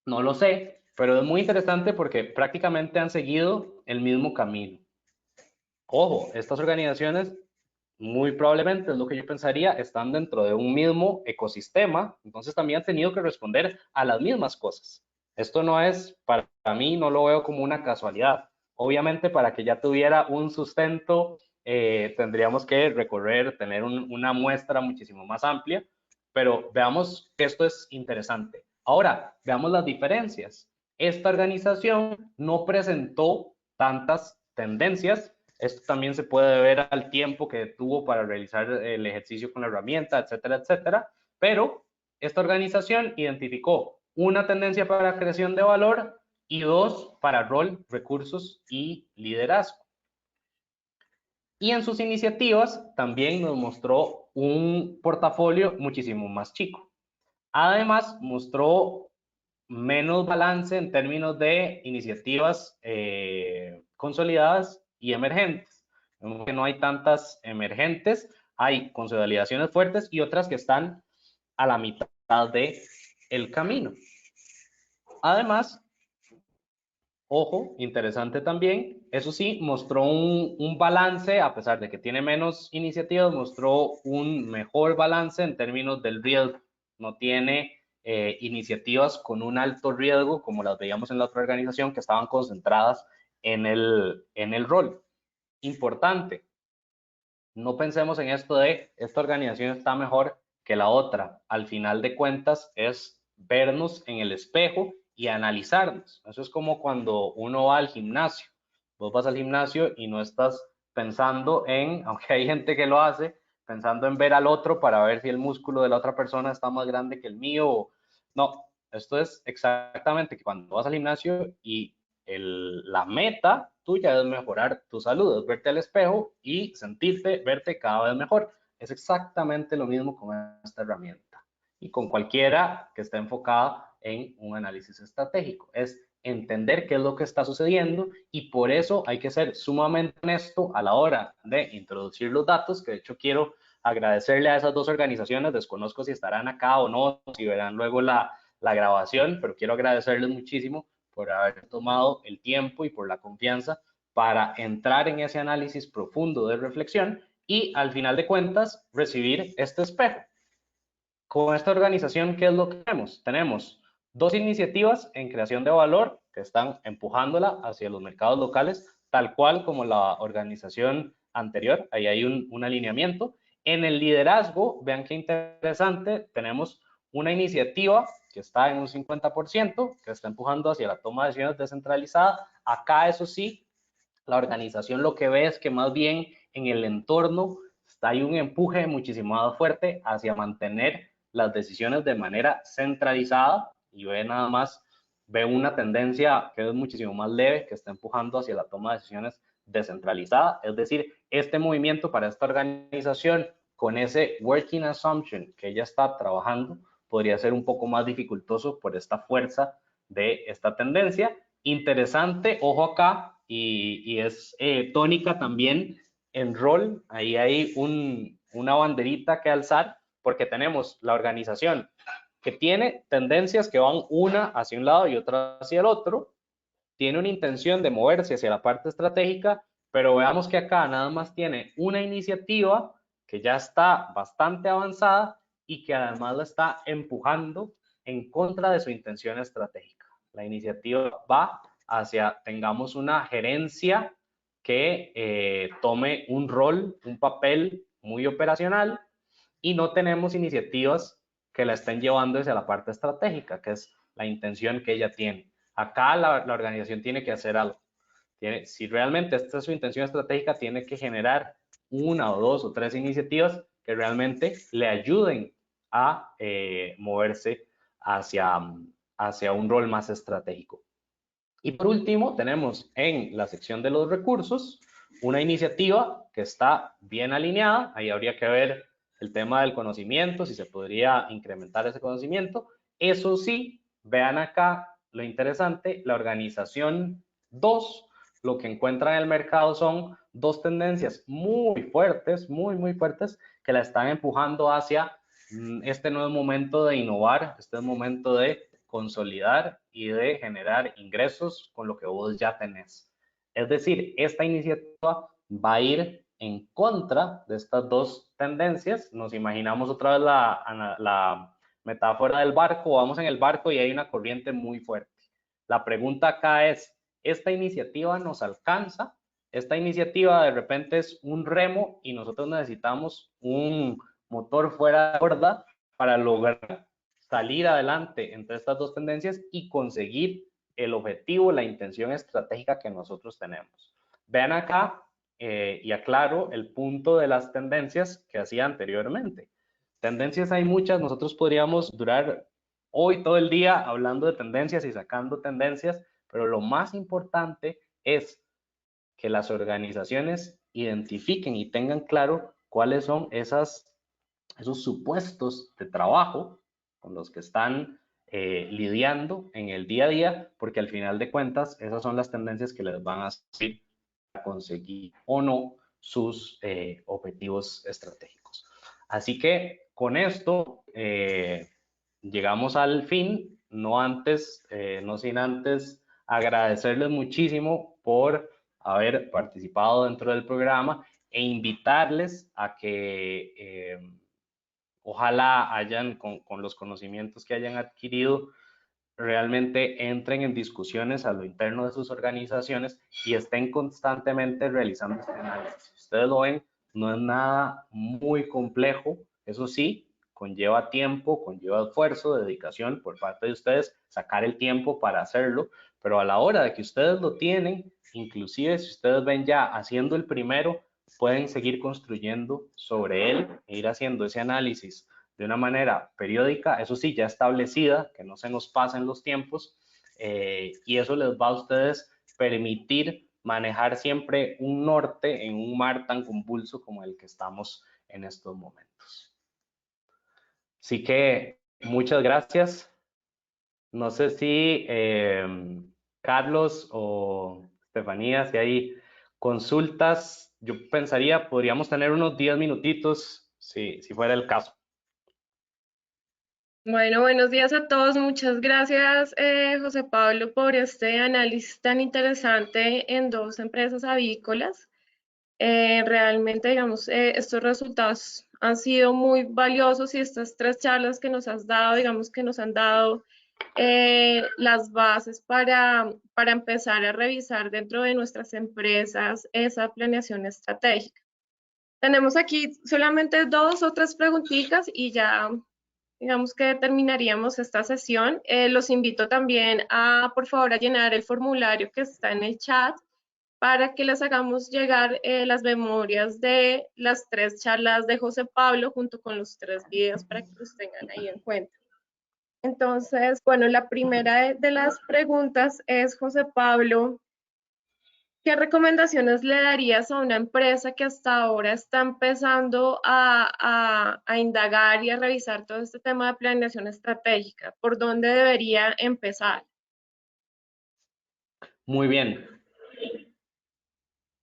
No lo sé, pero es muy interesante porque prácticamente han seguido el mismo camino. Ojo, estas organizaciones muy probablemente, es lo que yo pensaría, están dentro de un mismo ecosistema, entonces también han tenido que responder a las mismas cosas. Esto no es, para mí, no lo veo como una casualidad. Obviamente, para que ya tuviera un sustento, tendríamos que recorrer, tener una muestra muchísimo más amplia, pero veamos que esto es interesante. Ahora, veamos las diferencias. Esta organización no presentó tantas tendencias. Esto también se puede ver al tiempo que tuvo para realizar el ejercicio con la herramienta, etcétera, etcétera. Pero esta organización identificó una tendencia para creación de valor y dos para rol, recursos y liderazgo. Y en sus iniciativas también nos mostró un portafolio muchísimo más chico. Además, mostró menos balance en términos de iniciativas consolidadas y emergentes. Vemos que no hay tantas emergentes, hay consolidaciones fuertes y otras que están a la mitad del camino. Además, ojo, interesante también, eso sí, mostró un balance, a pesar de que tiene menos iniciativas, mostró un mejor balance en términos del riesgo. No tiene iniciativas con un alto riesgo, como las veíamos en la otra organización, que estaban concentradas en el rol. Importante, no pensemos en esto de esta organización está mejor que la otra. Al final de cuentas es vernos en el espejo y analizarnos. Eso es como cuando uno va al gimnasio. Vos vas al gimnasio y no estás pensando en, aunque hay gente que lo hace, pensando en ver al otro para ver si el músculo de la otra persona está más grande que el mío. No, esto es exactamente que cuando vas al gimnasio y la meta tuya es mejorar tu salud, es verte al espejo y sentirte, verte cada vez mejor. Es exactamente lo mismo con esta herramienta y con cualquiera que esté enfocada en un análisis estratégico. Es entender qué es lo que está sucediendo y por eso hay que ser sumamente honesto a la hora de introducir los datos, que de hecho quiero agradecerle a esas dos organizaciones, desconozco si estarán acá o no, si verán luego la grabación, pero quiero agradecerles muchísimo por haber tomado el tiempo y por la confianza para entrar en ese análisis profundo de reflexión y al final de cuentas recibir este espejo. Con esta organización, ¿qué es lo que tenemos? Tenemos dos iniciativas en creación de valor que están empujándola hacia los mercados locales, tal cual como la organización anterior. Ahí hay un alineamiento. En el liderazgo, vean qué interesante, tenemos una iniciativa que está en un 50%, que está empujando hacia la toma de decisiones descentralizada. Acá, eso sí, la organización lo que ve es que más bien en el entorno hay un empuje muchísimo más fuerte hacia mantener las decisiones de manera centralizada y ve nada más, ve una tendencia que es muchísimo más leve, que está empujando hacia la toma de decisiones descentralizada. Es decir, este movimiento para esta organización con ese working assumption que ella está trabajando podría ser un poco más dificultoso por esta fuerza de esta tendencia. Interesante, ojo acá, y es tónica también en rol. Ahí hay una banderita que alzar porque tenemos la organización que tiene tendencias que van una hacia un lado y otra hacia el otro, tiene una intención de moverse hacia la parte estratégica, pero veamos que acá nada más tiene una iniciativa que ya está bastante avanzada y que además la está empujando en contra de su intención estratégica. La iniciativa va hacia tengamos una gerencia que tome un rol, un papel muy operacional, y no tenemos iniciativas que la estén llevando hacia la parte estratégica, que es la intención que ella tiene. Acá la organización tiene que hacer algo. Si realmente esta es su intención estratégica, tiene que generar una o dos o tres iniciativas que realmente le ayuden a moverse hacia un rol más estratégico. Y por último, tenemos en la sección de los recursos una iniciativa que está bien alineada. Ahí habría que ver el tema del conocimiento, si se podría incrementar ese conocimiento. Eso sí, vean acá lo interesante, la organización 2, lo que encuentran en el mercado son dos tendencias muy fuertes, muy fuertes, que la están empujando hacia este nuevo momento de innovar, este momento de consolidar y de generar ingresos con lo que vos ya tenés. Es decir, esta iniciativa va a ir en contra de estas dos tendencias. Nos imaginamos otra vez la metáfora del barco, vamos en el barco y hay una corriente muy fuerte. La pregunta acá es, ¿esta iniciativa nos alcanza? Esta iniciativa de repente es un remo y nosotros necesitamos un motor fuera de borda para lograr salir adelante entre estas dos tendencias y conseguir el objetivo, la intención estratégica que nosotros tenemos. Vean acá y aclaro el punto de las tendencias que hacía anteriormente. Tendencias hay muchas, nosotros podríamos durar hoy todo el día hablando de tendencias y sacando tendencias, pero lo más importante es que las organizaciones identifiquen y tengan claro cuáles son esos supuestos de trabajo con los que están lidiando en el día a día, porque al final de cuentas esas son las tendencias que les van a servir para conseguir o no sus objetivos estratégicos. Así que con esto llegamos al fin, no sin antes agradecerles muchísimo por haber participado dentro del programa e invitarles a que ojalá hayan, con los conocimientos que hayan adquirido, realmente entren en discusiones a lo interno de sus organizaciones y estén constantemente realizando este análisis. Si ustedes lo ven, no es nada muy complejo, eso sí, conlleva tiempo, conlleva esfuerzo, dedicación por parte de ustedes, sacar el tiempo para hacerlo, pero a la hora de que ustedes lo tienen, inclusive si ustedes ven ya haciendo el primero, pueden seguir construyendo sobre él e ir haciendo ese análisis de una manera periódica, eso sí, ya establecida, que no se nos pasen los tiempos, y eso les va a ustedes permitir manejar siempre un norte en un mar tan convulso como el que estamos en estos momentos. Así que muchas gracias. No sé si Carlos o Estefanía, si hay consultas, yo pensaría podríamos tener unos 10 minutitos si fuera el caso. Bueno, buenos días a todos. Muchas gracias, José Pablo, por este análisis tan interesante en dos empresas avícolas. Realmente, digamos, estos resultados han sido muy valiosos y estas tres charlas que nos has dado, digamos que nos han dado las bases para empezar a revisar dentro de nuestras empresas esa planeación estratégica. Tenemos aquí solamente dos o tres preguntitas y ya digamos que terminaríamos esta sesión. Los invito también a, por favor, a llenar el formulario que está en el chat para que les hagamos llegar las memorias de las tres charlas de José Pablo junto con los tres videos para que los tengan ahí en cuenta. Entonces, bueno, la primera de las preguntas es, José Pablo, ¿qué recomendaciones le darías a una empresa que hasta ahora está empezando a indagar y a revisar todo este tema de planeación estratégica? ¿Por dónde debería empezar? Muy bien.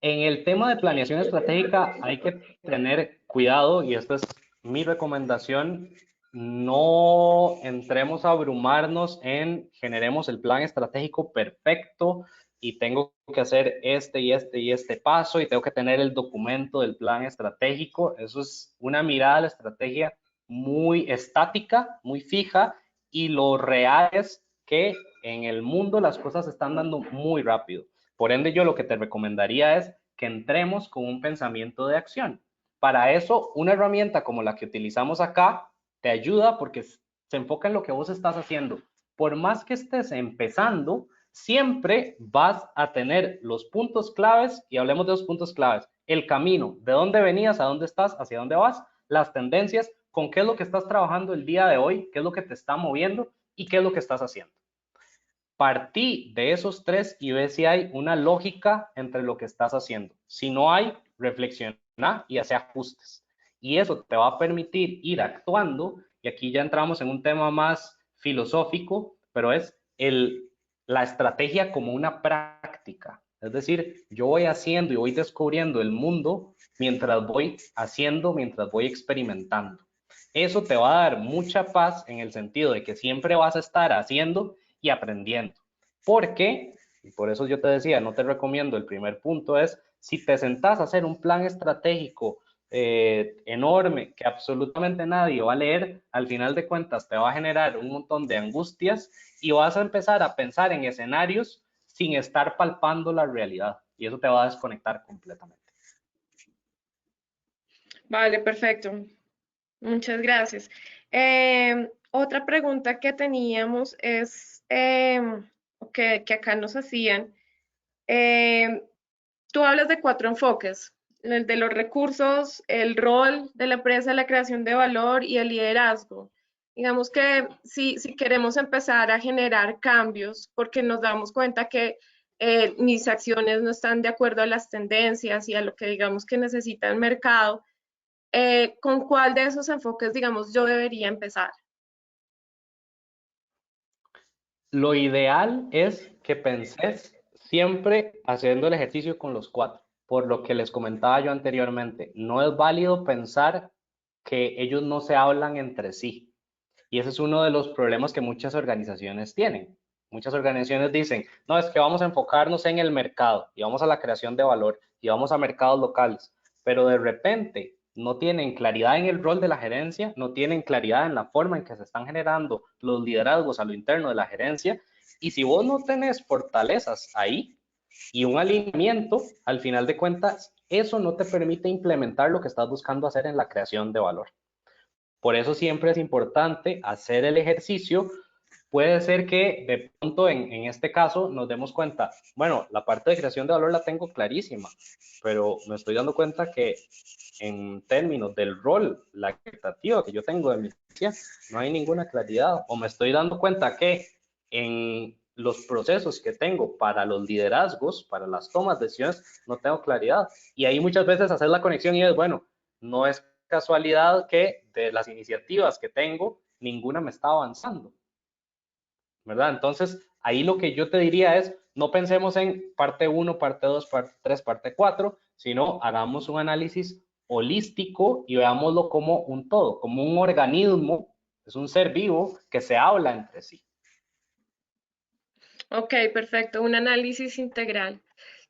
En el tema de planeación estratégica hay que tener cuidado y esta es mi recomendación. No entremos a abrumarnos en generemos el plan estratégico perfecto y tengo que hacer este y este y este paso y tengo que tener el documento del plan estratégico. Eso es una mirada a la estrategia muy estática, muy fija, y lo real es que en el mundo las cosas están dando muy rápido. Por ende, yo lo que te recomendaría es que entremos con un pensamiento de acción. Para eso, una herramienta como la que utilizamos acá te ayuda porque se enfoca en lo que vos estás haciendo. Por más que estés empezando, siempre vas a tener los puntos claves, y hablemos de los puntos claves: el camino, de dónde venías, a dónde estás, hacia dónde vas, las tendencias, con qué es lo que estás trabajando el día de hoy, qué es lo que te está moviendo y qué es lo que estás haciendo. Partí de esos tres y ve si hay una lógica entre lo que estás haciendo. Si no hay, reflexiona y hace ajustes. Y eso te va a permitir ir actuando, y aquí ya entramos en un tema más filosófico, pero es la estrategia como una práctica. Es decir, yo voy haciendo y voy descubriendo el mundo mientras voy haciendo, mientras voy experimentando. Eso te va a dar mucha paz en el sentido de que siempre vas a estar haciendo y aprendiendo. Porque, y por eso yo te decía, no te recomiendo, el primer punto es, si te sentás a hacer un plan estratégico enorme que absolutamente nadie va a leer, al final de cuentas te va a generar un montón de angustias y vas a empezar a pensar en escenarios sin estar palpando la realidad, y eso te va a desconectar completamente. Vale, perfecto. Muchas gracias. Otra pregunta que teníamos es, que acá nos hacían, em, tú hablas de 4 enfoques: el de los recursos, el rol de la empresa, la creación de valor y el liderazgo. Digamos que si queremos empezar a generar cambios, porque nos damos cuenta que mis acciones no están de acuerdo a las tendencias y a lo que digamos que necesita el mercado, ¿con cuál de esos enfoques, digamos, yo debería empezar? Lo ideal es que penses siempre haciendo el ejercicio con los cuatro, por lo que les comentaba yo anteriormente. No es válido pensar que ellos no se hablan entre sí. Y ese es uno de los problemas que muchas organizaciones tienen. Muchas organizaciones dicen, no, es que vamos a enfocarnos en el mercado y vamos a la creación de valor y vamos a mercados locales, pero de repente no tienen claridad en el rol de la gerencia, no tienen claridad en la forma en que se están generando los liderazgos a lo interno de la gerencia. Y si vos no tenés fortalezas ahí y un alineamiento, al final de cuentas, eso no te permite implementar lo que estás buscando hacer en la creación de valor. Por eso siempre es importante hacer el ejercicio. Puede ser que de pronto en este caso nos demos cuenta, bueno, la parte de creación de valor la tengo clarísima, pero me estoy dando cuenta que en términos del rol, la expectativa que yo tengo de mi ciencia, no hay ninguna claridad. O me estoy dando cuenta que en los procesos que tengo para los liderazgos, para las tomas de decisiones, no tengo claridad. Y ahí muchas veces hacer la conexión y es, bueno, no es casualidad que de las iniciativas que tengo, ninguna me está avanzando, ¿verdad? Entonces, ahí lo que yo te diría es, no pensemos en parte 1, parte 2, parte 3, parte 4, sino hagamos un análisis holístico y veámoslo como un todo, como un organismo, es un ser vivo que se habla entre sí. Ok, perfecto, un análisis integral.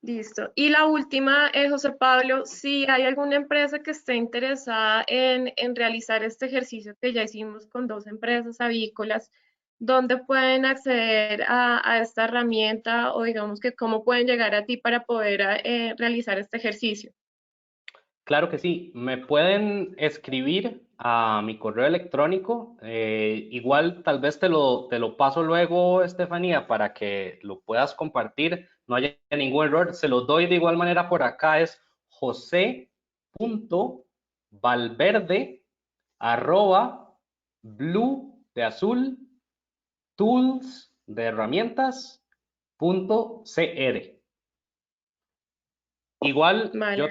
Listo. Y la última, José Pablo, si hay alguna empresa que esté interesada en realizar este ejercicio que ya hicimos con 2 empresas avícolas, ¿dónde pueden acceder a esta herramienta, o digamos que cómo pueden llegar a ti para poder realizar este ejercicio? Claro que sí, me pueden escribir a mi correo electrónico. Igual tal vez te lo paso luego, Estefanía, para que lo puedas compartir, no haya ningún error. Se los doy de igual manera por acá, es jose.valverde@blue de azul, tools de herramientas.cr. Igual yo Vale.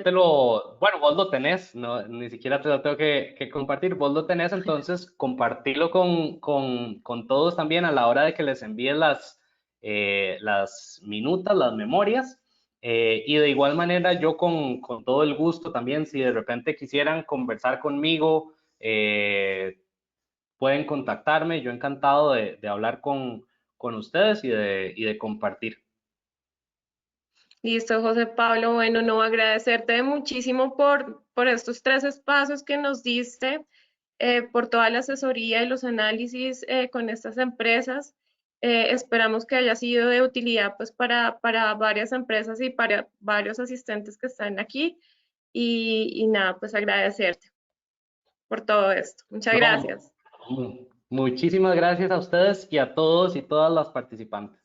bueno, vos lo tenés, no, ni siquiera te lo tengo que compartir, vos lo tenés, entonces compartirlo con todos también a la hora de que les envíen las minutas, las memorias. Y de igual manera yo con todo el gusto también, si de repente quisieran conversar conmigo, pueden contactarme, yo encantado de hablar con ustedes y de compartir. Listo, José Pablo. Bueno, no, agradecerte muchísimo por estos 3 espacios que nos diste, por toda la asesoría y los análisis con estas empresas. Esperamos que haya sido de utilidad pues para varias empresas y para varios asistentes que están aquí. Y nada, pues agradecerte por todo esto. Muchas No, gracias. muchísimas gracias a ustedes y a todos y todas las participantes.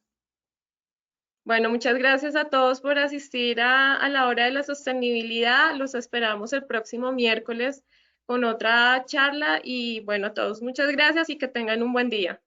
Bueno, muchas gracias a todos por asistir a la hora de la sostenibilidad. Los esperamos el próximo miércoles con otra charla y bueno, a todos muchas gracias y que tengan un buen día.